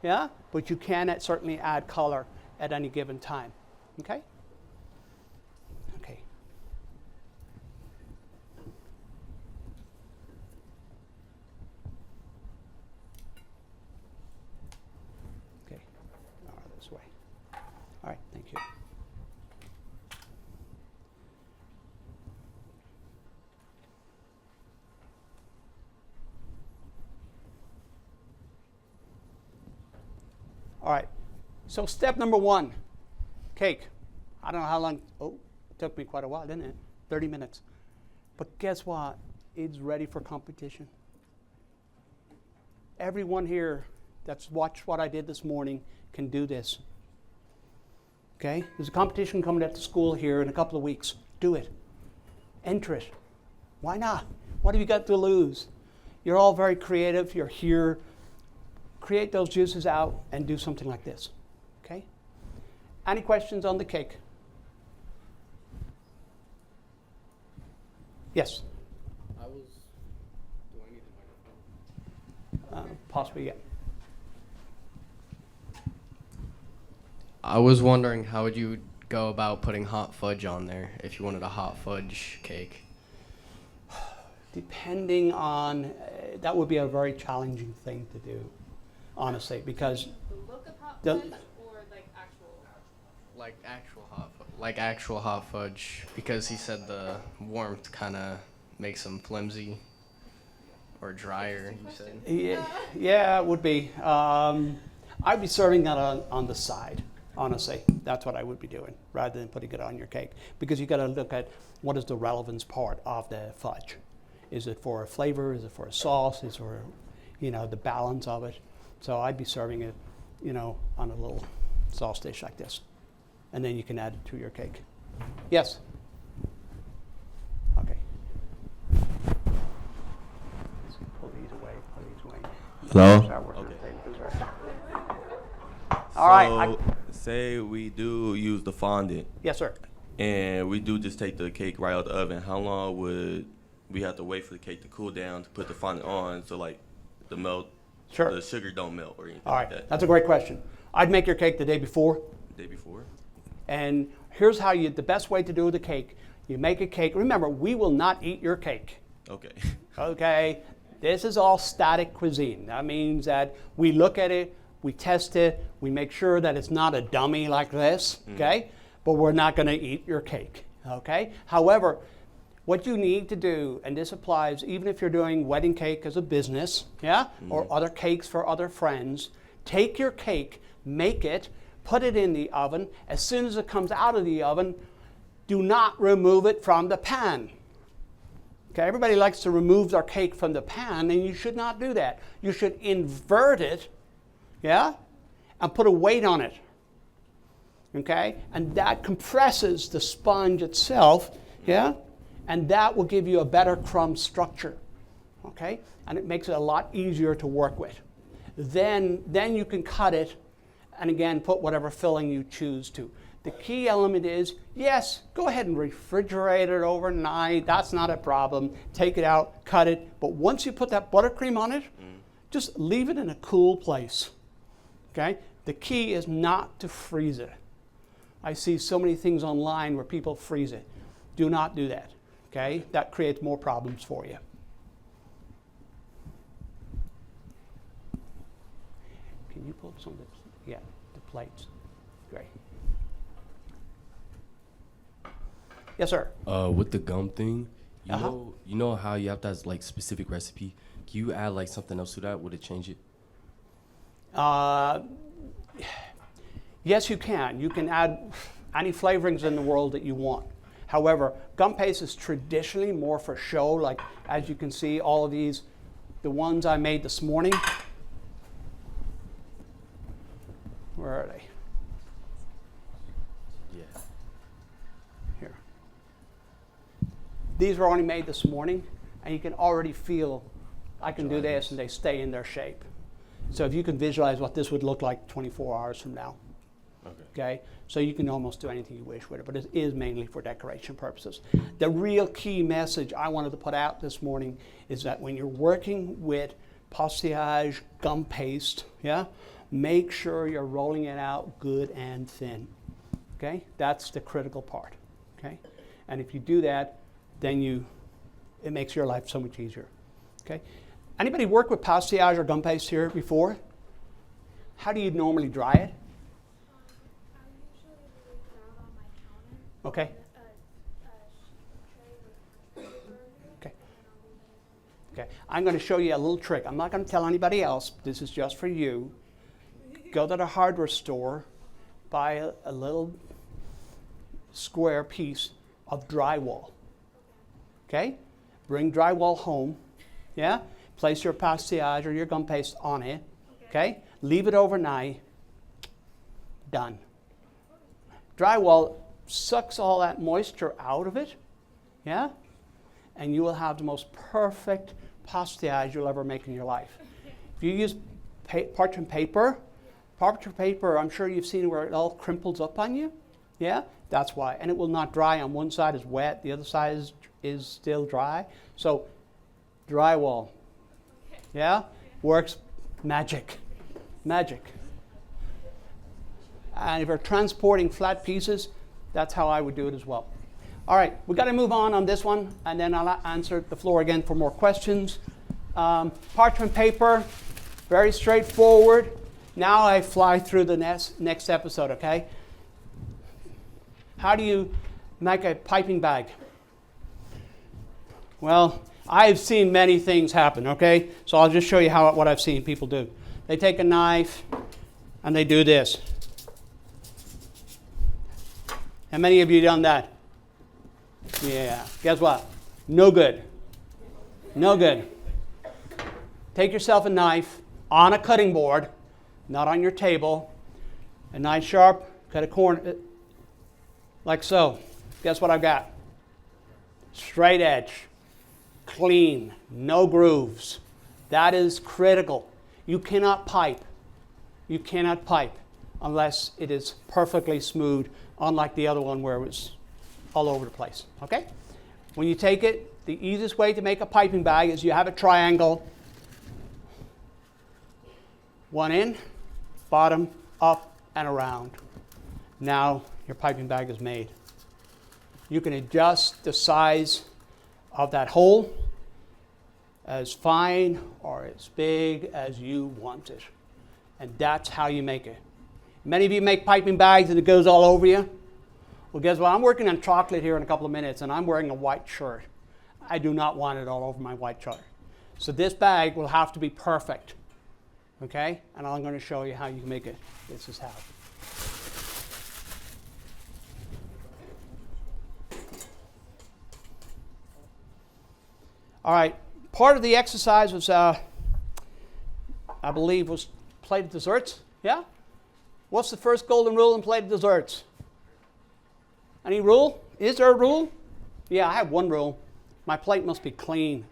Yeah? But you can certainly add color at any given time. Okay? Okay. Okay. This way. All right, thank you. All right, so step number 1, cake. I don't know how long, it took me quite a while, didn't it? 30 minutes. But guess what? It's ready for competition. Everyone here that's watched what I did this morning can do this. Okay? There's a competition coming at the school here in a couple of weeks. Do it. Enter it. Why not? What have you got to lose? You're all very creative. You're here. Create those juices out and do something like this. Okay? Any questions on the cake? Yes? Do I need the microphone? Possibly, yeah. I was wondering how would you go about putting hot fudge on there if you wanted a hot fudge cake? Depending on, that would be a very challenging thing to do, honestly, because The look of hot The- fudge or like actual? Like actual hot fudge, because he said the warmth kind of makes them flimsy or drier, you said. yeah, it would be. I'd be serving that on the side, honestly. That's what I would be doing, rather than putting it on your cake. Because you got to look at what is the relevance part of the fudge. Is it for a flavor? Is it for a sauce? Is it for, the balance of it? So I'd be serving it, on a little sauce dish like this. And then you can add it to your cake. Yes? Okay. Let's pull these away, Hello? Start working Okay. the papers, right? All right. Say we do use the fondant, Yes, sir. and we do just take the cake right out the oven. How long would we have to wait for the cake to cool down to put the fondant on, so like the Sure. sugar don't melt or anything All like right. that? That's a great question. I'd make your cake the day before. The day before? And here's how the best way to do the cake. You make a cake. Remember, we will not eat your cake. Okay. Okay? This is all static cuisine. That means that we look at it, we test it, we make sure that it's not a dummy like this, okay? But we're not going to eat your cake, okay? However, what you need to do, and this applies even if you're doing wedding cake as a business, yeah? Or other cakes for other friends, take your cake, make it, put it in the oven. As soon as it comes out of the oven, do not remove it from the pan. Okay, everybody likes to remove their cake from the pan, and you should not do that. You should invert it, yeah, and put a weight on it. Okay, and that compresses the sponge itself, yeah, And that will give you a better crumb structure, okay? And it makes it a lot easier to work with. Then you can cut it and again put whatever filling you choose to. The key element is, yes, go ahead and refrigerate it overnight. That's not a problem. Take it out, cut it. But once you put that buttercream on it, just leave it in a cool place, okay? The key is not to freeze it. I see so many things online where people freeze it. Do not do that, okay? That creates more problems for you. Can you pull some of the plates? Great. Yes, sir. With the gum thing, Uh-huh. you know how you have to have like specific recipe. Can you add like something else to that? Would it change it? Yes, you can. You can add any flavorings in the world that you want. However, gum paste is traditionally more for show. Like, as you can see, all of these, the ones I made this morning. Where are they? Yeah. Here. These were only made this morning, and you can already feel I can do this, and they stay in their shape. So if you can visualize what this would look like 24 hours from now. Okay, so you can almost do anything you wish with it, but it is mainly for decoration purposes. The real key message I wanted to put out this morning is that when you're working with pastillage gum paste, yeah, make sure you're rolling it out good and thin. Okay, that's the critical part. Okay, and if you do that, then it makes your life so much easier. Okay, anybody work with pastillage or gum paste here before? How do you normally dry it? Okay. Okay. Okay. I'm going to show you a little trick. I'm not going to tell anybody else. This is just for you. Go to the hardware store, buy a little square piece of drywall. Okay? Bring drywall home. Yeah? Place your pastillage or your gum paste on it. Okay? Leave it overnight. Done. Drywall sucks all that moisture out of it, yeah? And you will have the most perfect pastillage you'll ever make in your life. If you use parchment paper, I'm sure you've seen where it all crimples up on you, yeah? That's why. And it will not dry. On one side is wet, the other side is still dry. So drywall, yeah? Works magic, magic. And if you're transporting flat pieces, that's how I would do it as well. All right, we've got to move on this one, and then I'll answer the floor again for more questions. Parchment paper, very straightforward. Now I fly through the next episode, okay? How do you make a piping bag? Well, I've seen many things happen, okay? So I'll just show you what I've seen people do. They take a knife, and they do this. How many of you done that? Yeah. Guess what? No good. No good. Take yourself a knife on a cutting board, not on your table, a nice sharp, cut a corner, like so. Guess what I've got? Straight edge, clean, no grooves. That is critical. You cannot pipe. You cannot pipe unless it is perfectly smooth, unlike the other one where it was all over the place, okay? When you take it, the easiest way to make a piping bag is you have a triangle, one in, bottom, up, and around. Now your piping bag is made. You can adjust the size of that hole as fine or as big as you want it. And that's how you make it. Many of you make piping bags and it goes all over you. Well, guess what? I'm working on chocolate here in a couple of minutes and I'm wearing a white shirt. I do not want it all over my white shirt. So this bag will have to be perfect. Okay? And I'm going to show you how you can make it. This is how. All right. Part of the exercise was, I believe, was plated desserts. Yeah? What's the first golden rule in plated desserts? Any rule? Is there a rule? Yeah, I have one rule. My plate must be clean.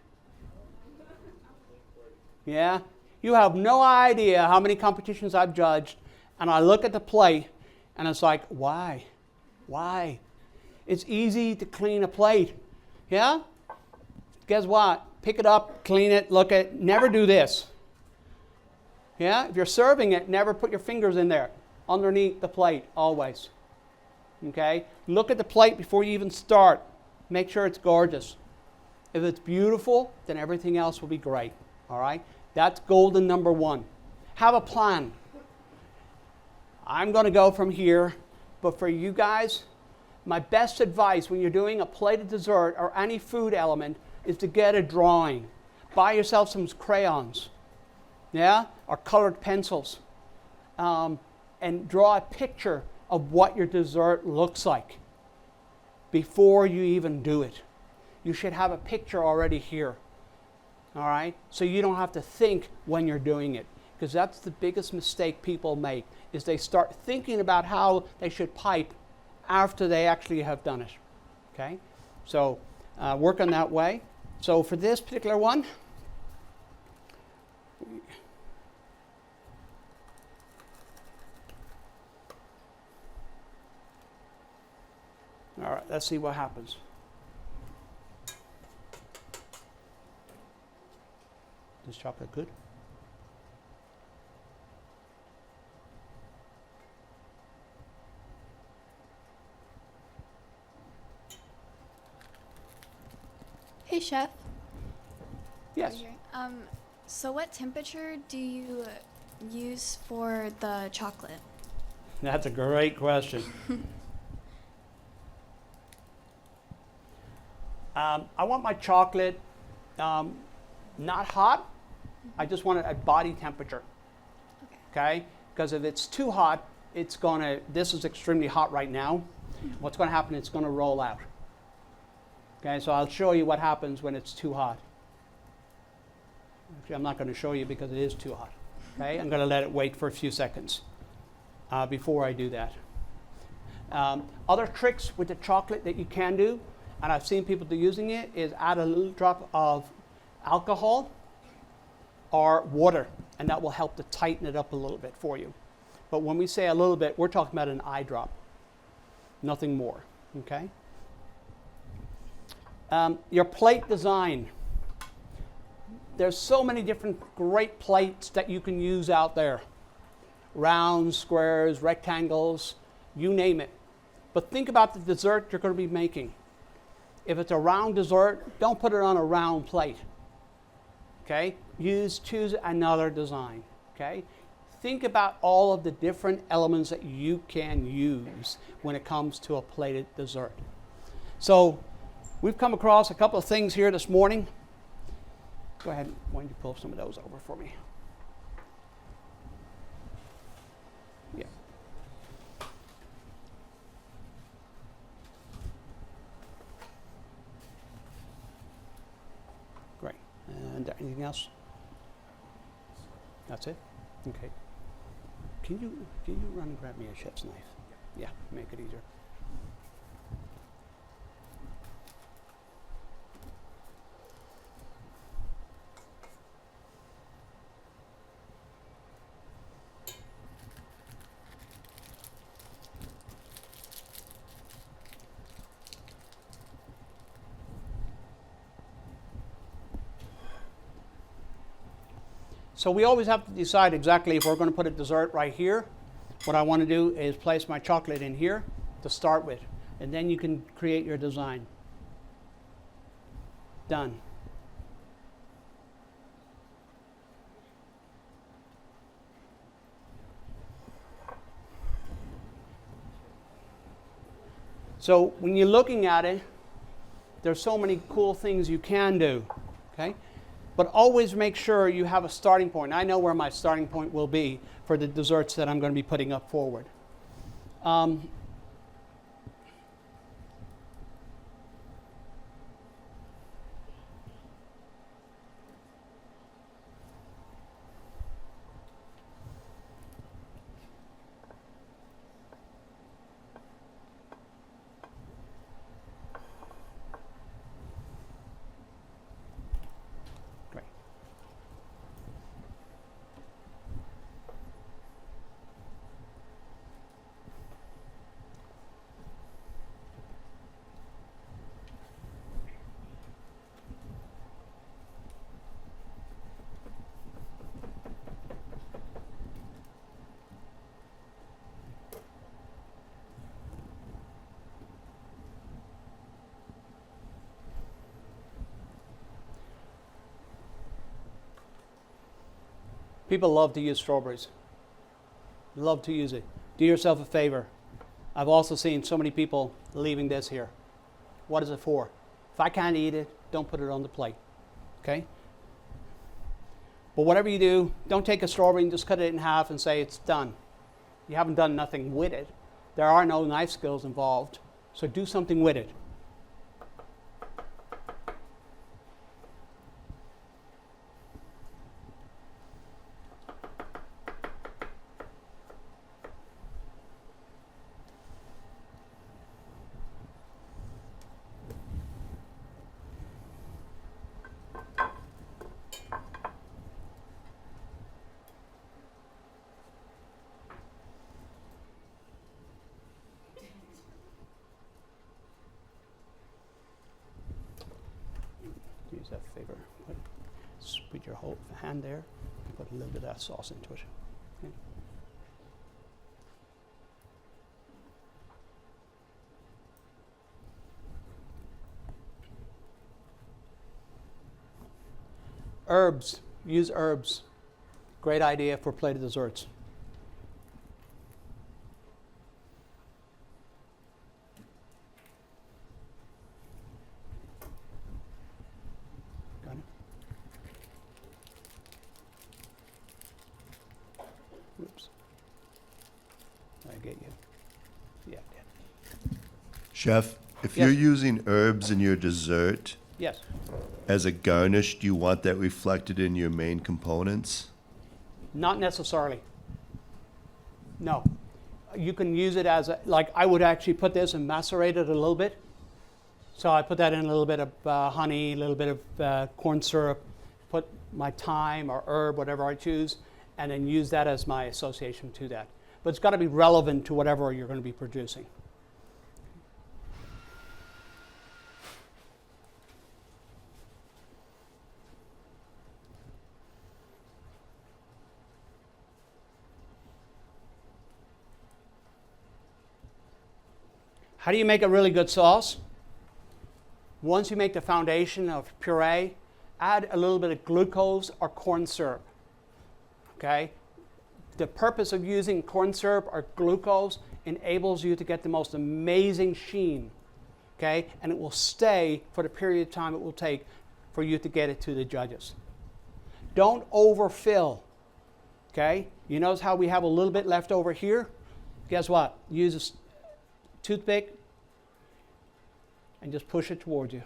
Yeah? You have no idea how many competitions I've judged, and I look at the plate, and it's like, why? Why? It's easy to clean a plate. Yeah? Guess what? Pick it up, clean it, look at it. Never do this. Yeah? If you're serving it, never put your fingers in there. Underneath the plate, always. Okay? Look at the plate before you even start. Make sure it's gorgeous. If it's beautiful, then everything else will be great. All right? That's golden number one. Have a plan. I'm going to go from here, but for you guys, my best advice when you're doing a plated dessert or any food element is to get a drawing. Buy yourself some crayons, yeah, or colored pencils, and draw a picture of what your dessert looks like before you even do it. You should have a picture already here, all right? So you don't have to think when you're doing it, because that's the biggest mistake people make, is they start thinking about how they should pipe after they actually have done it, okay? So work on that way. So for this particular one, all right, let's see what happens. Is chocolate good? Hey, chef. Yes. So what temperature do you use for the chocolate? That's a great question. I want my chocolate not hot. I just want it at body temperature. Okay? Because if it's too hot, it's going to, this is extremely hot right now. What's going to happen, it's going to roll out. Okay, so I'll show you what happens when it's too hot. Actually, I'm not going to show you because it is too hot. Okay, I'm going to let it wait for a few seconds before I do that. Other tricks with the chocolate that you can do, and I've seen people using it, is add a little drop of alcohol or water, and that will help to tighten it up a little bit for you. But when we say a little bit, we're talking about an eye drop, nothing more. Okay. Your plate design. There's so many different great plates that you can use out there. Rounds, squares, rectangles, you name it. But think about the dessert you're going to be making. If it's a round dessert, don't put it on a round plate. Okay? Choose another design. Okay? Think about all of the different elements that you can use when it comes to a plated dessert. So, we've come across a couple of things here this morning. Go ahead, why don't you pull some of those over for me? Yeah. Great. And anything else? That's it? Okay. Can you run and grab me a chef's knife? Yeah, make it easier. So we always have to decide exactly if we're going to put a dessert right here. What I want to do is place my chocolate in here to start with, and then you can create your design. Done. So when you're looking at it, there's so many cool things you can do, okay? But always make sure you have a starting point. I know where my starting point will be for the desserts that I'm going to be putting up forward. People love to use strawberries. Love to use it. Do yourself a favor. I've also seen so many people leaving this here. What is it for? If I can't eat it, don't put it on the plate. Okay? But whatever you do, don't take a strawberry and just cut it in half and say it's done. You haven't done nothing with it. There are no knife skills involved. So do something with it. Use that favor. Put your whole hand there and put a little bit of that sauce into it. Okay. Herbs. Use herbs. Great idea for plated desserts. Got it? Oops. I get you. Yeah, I did. Chef, if Yes. you're using herbs in your dessert Yes. as a garnish, do you want that reflected in your main components? Not necessarily. No. You can use it as a, like I would actually put this and macerate it a little bit. So I put that in a little bit of honey, a little bit of corn syrup, put my thyme or herb, whatever I choose, and then use that as my association to that. But it's got to be relevant to whatever you're going to be producing. How do you make a really good sauce? Once you make the foundation of puree, add a little bit of glucose or corn syrup. Okay? The purpose of using corn syrup or glucose enables you to get the most amazing sheen. Okay? And it will stay for the period of time it will take for you to get it to the judges. Don't overfill. Okay? You notice how we have a little bit left over here? Guess what? Use a toothpick and just push it towards you.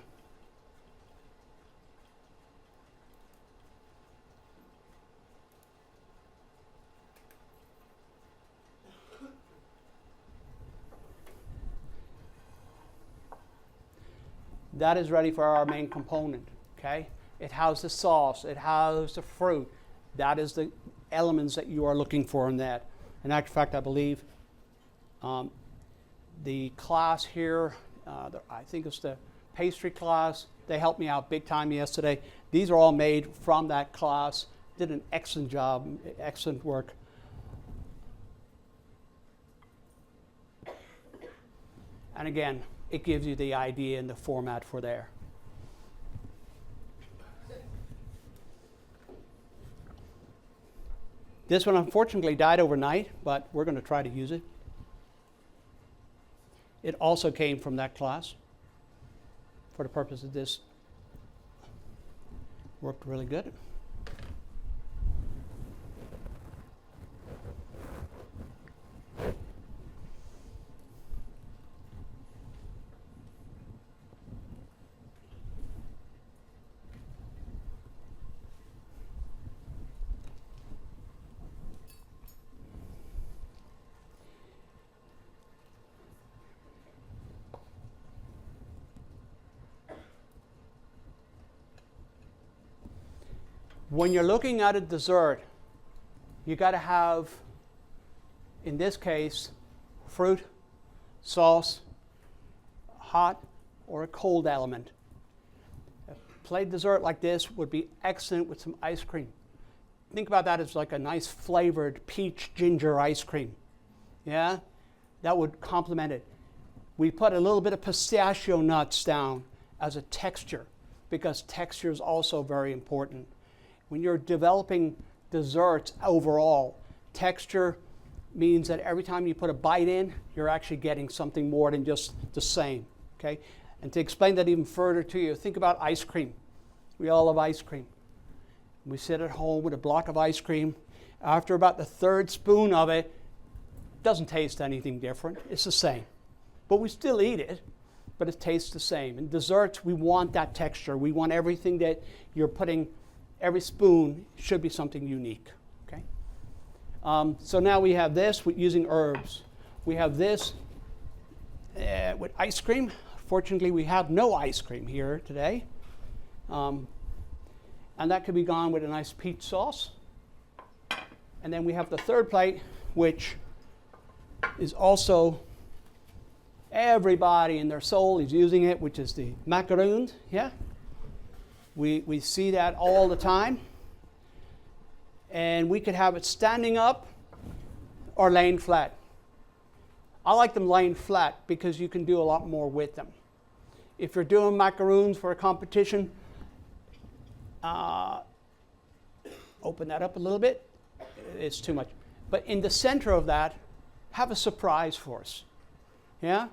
That is ready for our main component, okay? It has the sauce, it has the fruit. That is the elements that you are looking for in that. In actual fact, I believe the class here, I think it's the pastry class, they helped me out big time yesterday. These are all made from that class. Did an excellent job, excellent work. And again, it gives you the idea and the format for there. This one unfortunately died overnight, but we're going to try to use it. It also came from that class for the purpose of this. Worked really good. When you're looking at a dessert, you got to have, in this case, fruit, sauce, hot or a cold element. A plain dessert like this would be excellent with some ice cream. Think about that as like a nice flavored peach ginger ice cream. Yeah? That would complement it. We put a little bit of pistachio nuts down as a texture because texture is also very important. When you're developing desserts overall. Texture means that every time you put a bite in, you're actually getting something more than just the same. Okay? And to explain that even further to you, think about ice cream. We all love ice cream. We sit at home with a block of ice cream. After about the third spoon of it, it doesn't taste anything different. It's the same. But we still eat it, but it tastes the same. In desserts, we want that texture. We want everything that you're putting, every spoon should be something unique. Okay? So now we have this with using herbs. We have this with ice cream. Fortunately, we have no ice cream here today. And that could be gone with a nice peach sauce. And then we have the third plate, which is also everybody in their soul is using it, which is the macaroons. Yeah? We see that all the time. And we could have it standing up or laying flat. I like them laying flat because you can do a lot more with them. If you're doing macaroons for a competition, open that up a little bit. It's too much. But in the center of that, have a surprise for us. Yeah?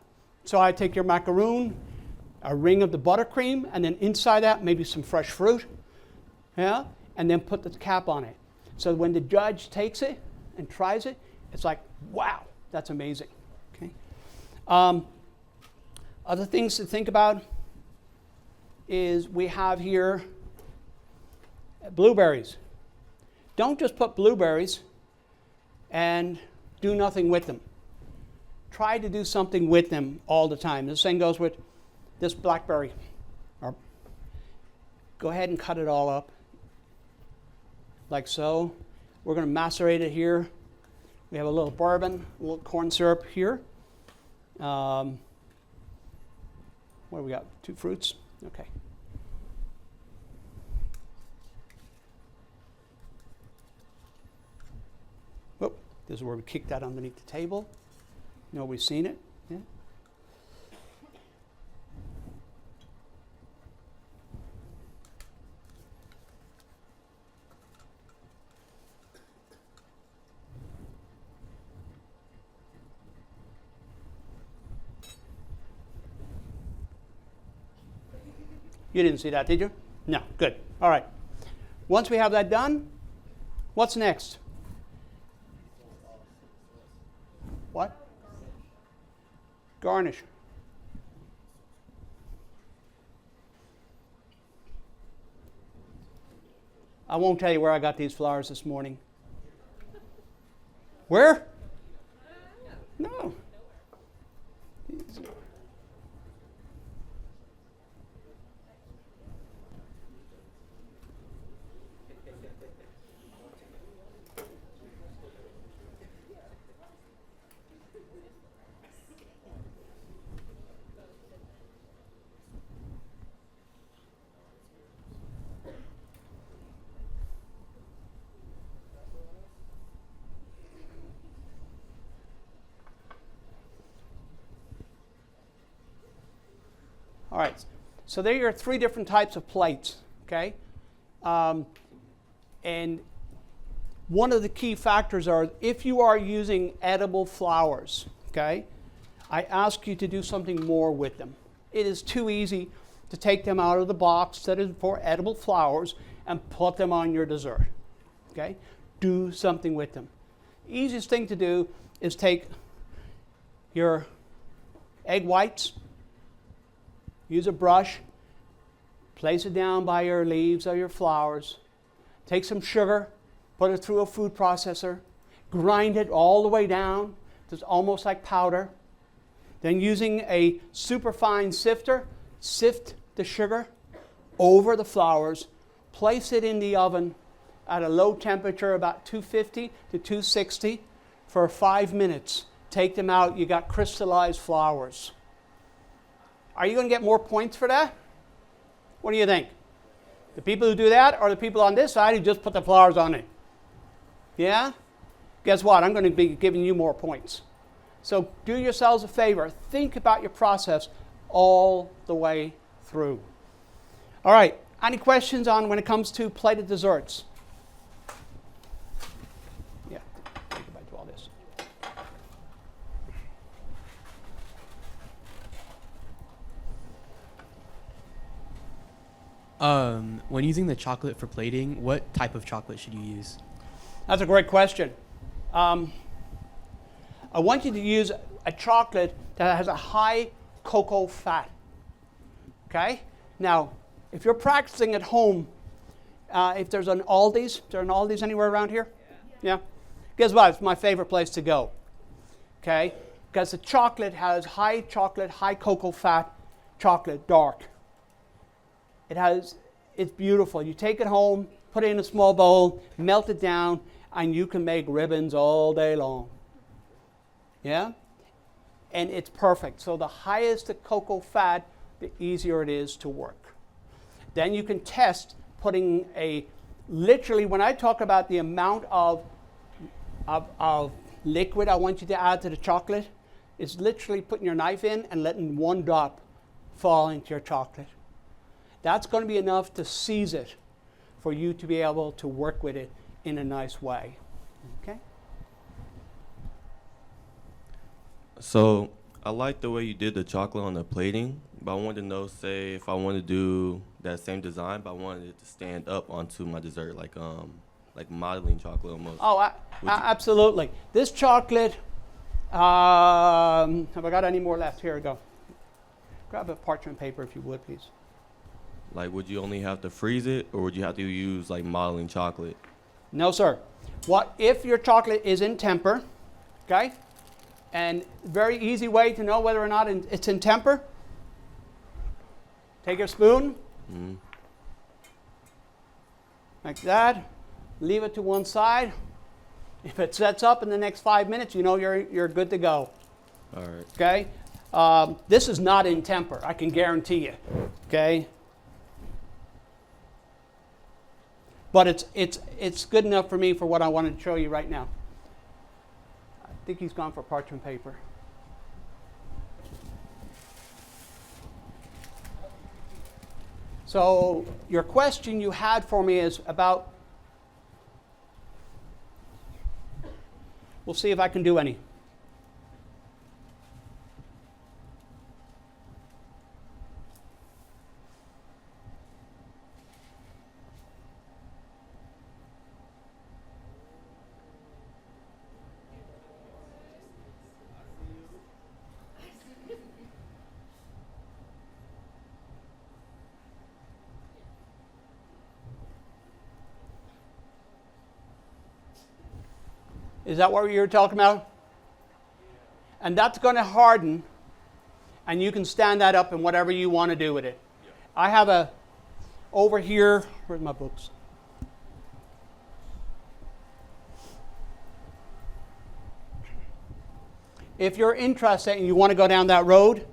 So I take your macaroon, a ring of the buttercream, and then inside that, maybe some fresh fruit. Yeah? And then put the cap on it. So when the judge takes it and tries it, it's like, wow, that's amazing. Okay? Other things to think about is we have here blueberries. Don't just put blueberries and do nothing with them. Try to do something with them all the time. The same goes with this blackberry. Go ahead and cut it all up like so. We're going to macerate it here. We have a little bourbon, a little corn syrup here. What do we got? 2 fruits? Okay. Whoop. This is where we kick that underneath the table. Nobody's seen it. Yeah. You didn't see that, did you? No, good. All right. Once we have that done, what's next? What? Garnish. I won't tell you where I got these flowers this morning. Where? No. All right, so there are 3 different types of plates, okay? And one of the key factors are if you are using edible flowers, okay, I ask you to do something more with them. It is too easy to take them out of the box that is for edible flowers and put them on your dessert, okay? Do something with them. Easiest thing to do is take your egg whites, use a brush, place it down by your leaves or your flowers. Take some sugar, put it through a food processor, grind it all the way down to almost like powder. Then using a superfine sifter, sift the sugar over the flowers, place it in the oven at a low temperature, about 250 to 260 for 5 minutes. Take them out, you got crystallized flowers. Are you going to get more points for that? What do you think? The people who do that or the people on this side who just put the flowers on it? Yeah? Guess what? I'm going to be giving you more points. So do yourselves a favor. Think about your process all the way through. All right. Any questions on when it comes to plated desserts? When using the chocolate for plating, what type of chocolate should you use? That's a great question. I want you to use a chocolate that has a high cocoa fat. Okay? Now, if you're practicing at home, if there's an Aldi's, is there an Aldi's anywhere around here? Yeah? Guess what? It's my favorite place to go. Okay? Because the chocolate has high cocoa fat chocolate, dark. It's beautiful. You take it home, put it in a small bowl, melt it down, and you can make ribbons all day long. Yeah? And it's perfect. So the highest the cocoa fat, the easier it is to work. Then you can test putting literally when I talk about the amount of liquid I want you to add to the chocolate, it's literally putting your knife in and letting one drop fall into your chocolate. That's going to be enough to seize it for you to be able to work with it in a nice way. Okay? So I like the way you did the chocolate on the plating, but I wanted to know, say, if I want to do that same design, but I wanted it to stand up onto my dessert, like modeling chocolate almost. Oh, absolutely. This chocolate, have I got any more left? Here we go. Grab a parchment paper if you would, please. Like, would you only have to freeze it, or would you have to use like modeling chocolate? No, sir. What if your chocolate is in temper, okay? And very easy way to know whether or not it's in temper. Take your spoon, like that. Leave it to one side. If it sets up in the next 5 minutes, you know you're good to go. All right. Okay. This is not in temper. I can guarantee you. Okay. But it's good enough for me for what I wanted to show you right now. I think he's gone for parchment paper. So your question you had for me is about, we'll see if I can do any. Is that what you were talking about? And that's going to harden, and you can stand that up in whatever you want to do with it. I have over here, where's my books? If you're interested and you want to go down that road,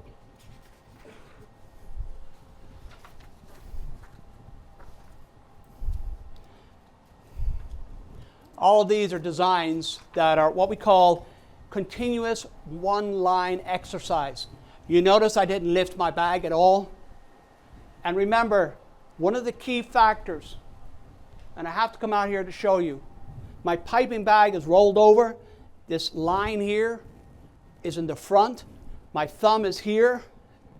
all of these are designs that are what we call continuous one-line exercise. You notice I didn't lift my bag at all. And remember, one of the key factors, and I have to come out here to show you, my piping bag is rolled over. This line here is in the front. My thumb is here,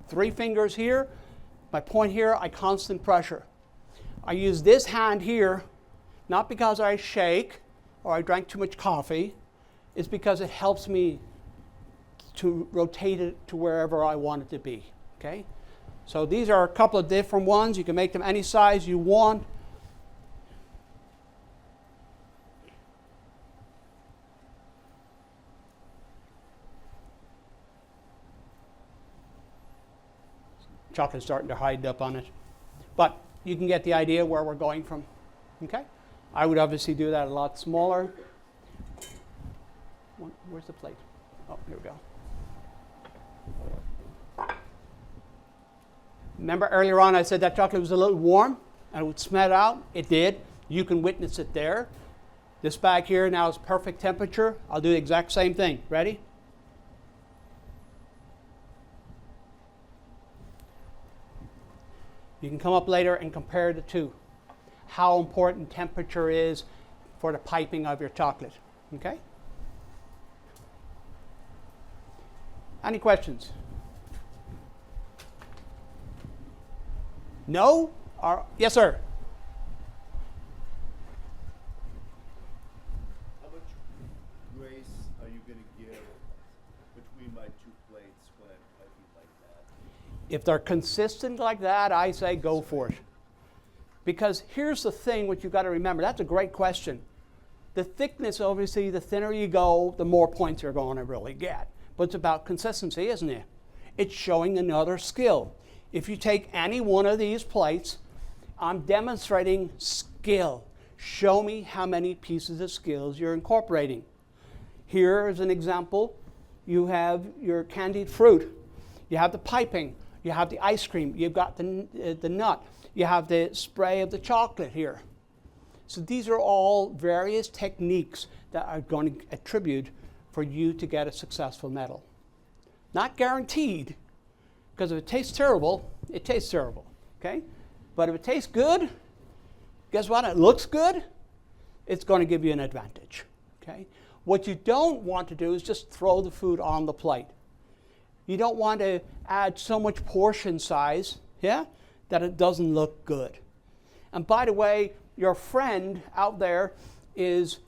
3 fingers here. My point here, I constant pressure. I use this hand here, not because I shake or I drank too much coffee, it's because it helps me to rotate it to wherever I want it to be, okay? So these are a couple of different ones. You can make them any size you want. Chocolate's starting to hide up on it. But you can get the idea where we're going from, okay? I would obviously do that a lot smaller. Where's the plate? Oh, here we go. Remember earlier on I said that chocolate was a little warm and it would smell out? It did. You can witness it there. This bag here now is perfect temperature. I'll do the exact same thing. Ready? You can come up later and compare the two. How important temperature is for the piping of your chocolate. Okay? Any questions? No? Yes, sir. How much grace are you going to give between my two plates when I eat like that? If they're consistent like that, I say go for it. Because here's the thing, what you've got to remember. That's a great question. The thickness, obviously, the thinner you go, the more points you're going to really get. But it's about consistency, isn't it? It's showing another skill. If you take any one of these plates, I'm demonstrating skill. Show me how many pieces of skills you're incorporating. Here is an example. You have your candied fruit. You have the piping. You have the ice cream. You've got the nut. You have the spray of the chocolate here. So these are all various techniques that are going to attribute for you to get a successful medal. Not guaranteed, because if it tastes terrible, it tastes terrible, okay? But if it tastes good, guess what? It looks good, it's going to give you an advantage, okay? What you don't want to do is just throw the food on the plate. You don't want to add so much portion size, yeah, that it doesn't look good. And by the way, your friend out there is,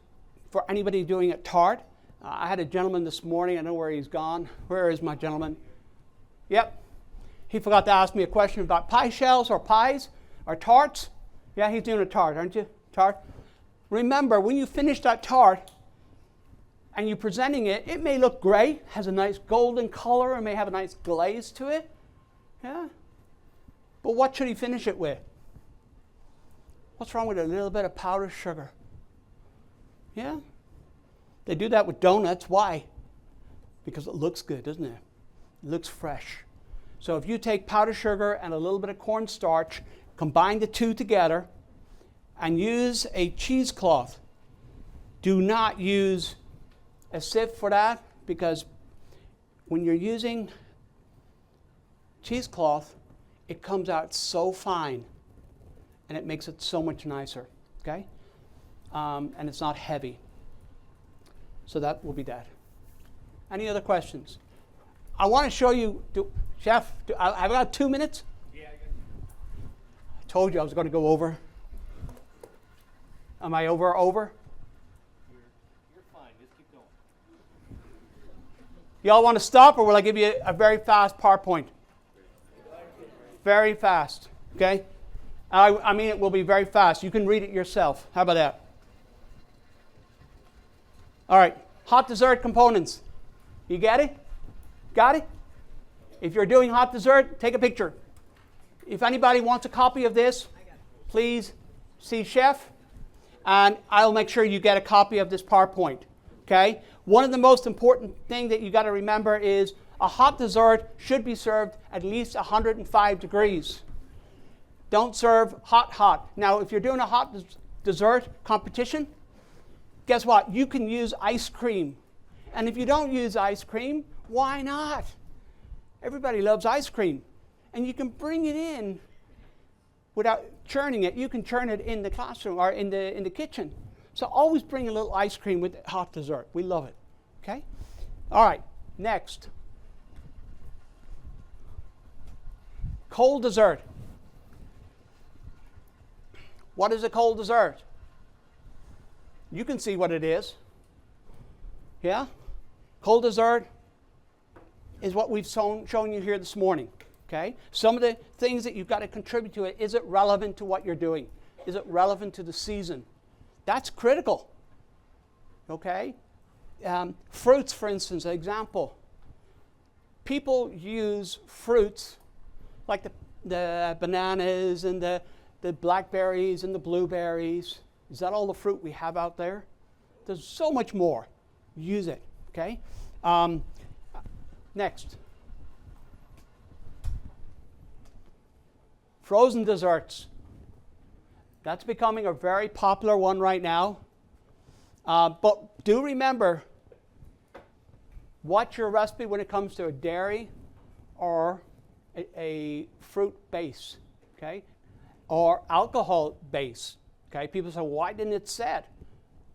for anybody doing a tart, I had a gentleman this morning, I know where he's gone. Where is my gentleman? Yep. He forgot to ask me a question about pie shells or pies or tarts. Yeah, he's doing a tart, aren't you? Tart. Remember, when you finish that tart and you're presenting it, it may look great, has a nice golden color, it may have a nice glaze to it. Yeah. But what should he finish it with? What's wrong with a little bit of powdered sugar? Yeah? They do that with donuts. Why? Because it looks good, doesn't it? It looks fresh. So if you take powdered sugar and a little bit of cornstarch, combine the two together, and use a cheesecloth. Do not use a sieve for that, because when you're using cheesecloth, it comes out so fine, and it makes it so much nicer, okay? And it's not heavy. So that will be that. Any other questions? I want to show you, Chef, I've got 2 minutes? Yeah, I told you I was going to go over. Am I over? You're fine. Just keep going. Y'all want to stop, or will I give you a very fast PowerPoint? Very fast, okay? I mean, it will be very fast. You can read it yourself. How about that? All right, hot dessert components. You get it? Got it? If you're doing hot dessert, take a picture. If anybody wants a copy of this, please see Chef, and I'll make sure you get a copy of this PowerPoint, okay? One of the most important things that you got to remember is a hot dessert should be served at least 105 degrees. Don't serve hot. Now, if you're doing a hot dessert competition, guess what? You can use ice cream. And if you don't use ice cream, why not? Everybody loves ice cream. And you can bring it in without churning it. You can churn it in the classroom or in the kitchen. So always bring a little ice cream with hot dessert. We love it. Okay? All right, next. Cold dessert. What is a cold dessert? You can see what it is. Yeah? Cold dessert is what we've shown you here this morning. Okay? Some of the things that you've got to contribute to it. Is it relevant to what you're doing? Is it relevant to the season? That's critical. Okay? Fruits, for instance, an example. People use fruits like the bananas and the blackberries and the blueberries. Is that all the fruit we have out there? There's so much more. Use it, okay? Next. Frozen desserts. That's becoming a very popular one right now. But do remember, watch your recipe when it comes to a dairy or a fruit base, okay? Or alcohol base. Okay, people say, why didn't it set?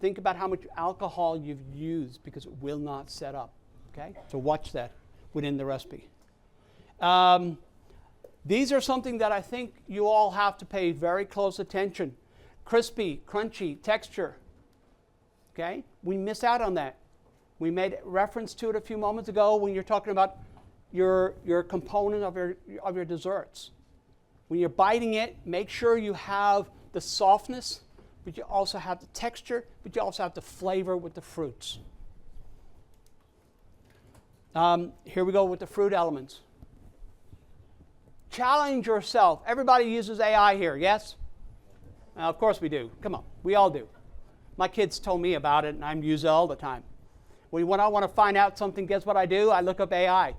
Think about how much alcohol you've used, because it will not set up. Okay, so watch that within the recipe. These are something that I think you all have to pay very close attention. Crispy, crunchy, texture. Okay? We miss out on that. We made reference to it a few moments ago when you're talking about your component of your desserts. When you're biting it, make sure you have the softness, but you also have the texture, but you also have the flavor with the fruits. Here we go with the fruit elements. Challenge yourself. Everybody uses AI here, yes? Of course we do. Come on, we all do. My kids told me about it, and I use it all the time. When I want to find out something, guess what I do? I look up AI.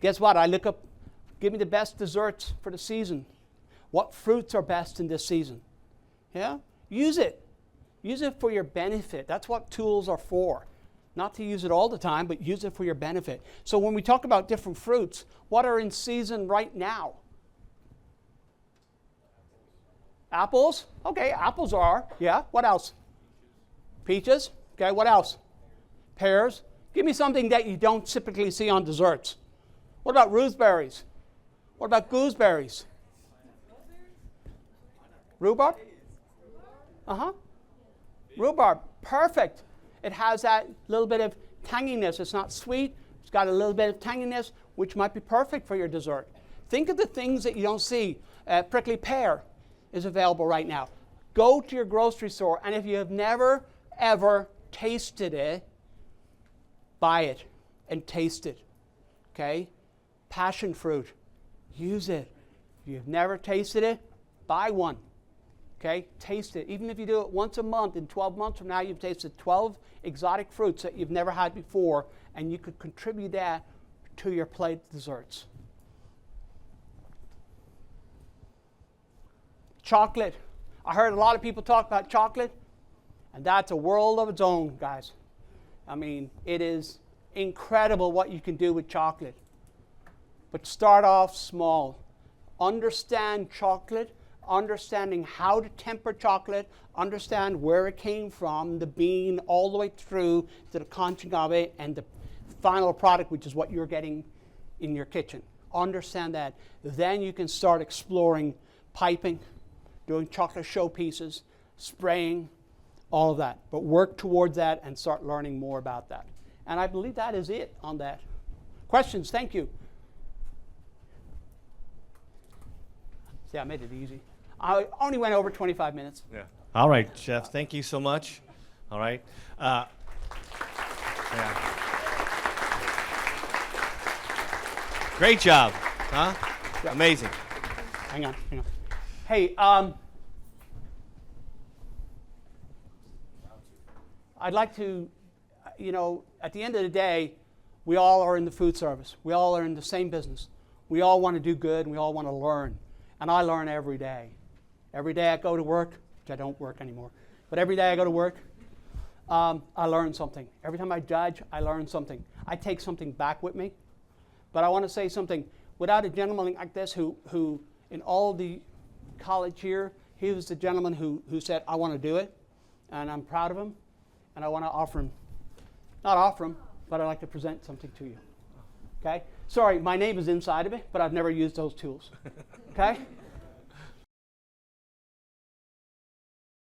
Guess what? I look up, give me the best desserts for the season. What fruits are best in this season? Yeah? Use it. Use it for your benefit. That's what tools are for. Not to use it all the time, but use it for your benefit. So when we talk about different fruits, what are in season right now? Apples? Okay, apples are. Yeah, what else? Peaches? Okay, what else? Pears? Give me something that you don't typically see on desserts. What about raspberries? What about gooseberries? Rhubarb? Uh-huh. Rhubarb, perfect. It has that little bit of tanginess. It's not sweet. It's got a little bit of tanginess, which might be perfect for your dessert. Think of the things that you don't see. Prickly pear is available right now. Go to your grocery store, and if you have never, ever tasted it, buy it and taste it. Okay? Passion fruit. Use it. If you've never tasted it, buy one. Okay? Taste it. Even if you do it once a month, in 12 months from now, you've tasted 12 exotic fruits that you've never had before, and you could contribute that to your plate desserts. Chocolate. I heard a lot of people talk about chocolate, and that's a world of its own, guys. I mean, it is incredible what you can do with chocolate. But start off small. Understand chocolate, understanding how to temper chocolate, understand where it came from, the bean, all the way through to the conching of it, and the final product, which is what you're getting in your kitchen. Understand that. Then you can start exploring piping, doing chocolate showpieces, spraying, all of that. But work towards that and start learning more about that. And I believe that is it on that. Questions? Thank you. See, I made it easy. I only went over 25 minutes. Yeah. All right, Chef. Thank you so much. All right. Yeah. Great job. Huh? Yeah. Amazing. Hang on. Hey, I'd like to, at the end of the day, we all are in the food service. We all are in the same business. We all want to do good, and we all want to learn. And I learn every day. Every day I go to work, which I don't work anymore, but every day I go to work, I learn something. Every time I judge, I learn something. I take something back with me. But I want to say something. Without a gentleman like this who in all the college here, he was the gentleman who said, I want to do it, and I'm proud of him, and I want to offer him. Not offer him, but I'd like to present something to you. Okay? Sorry, my name is inside of it, but I've never used those tools. Okay?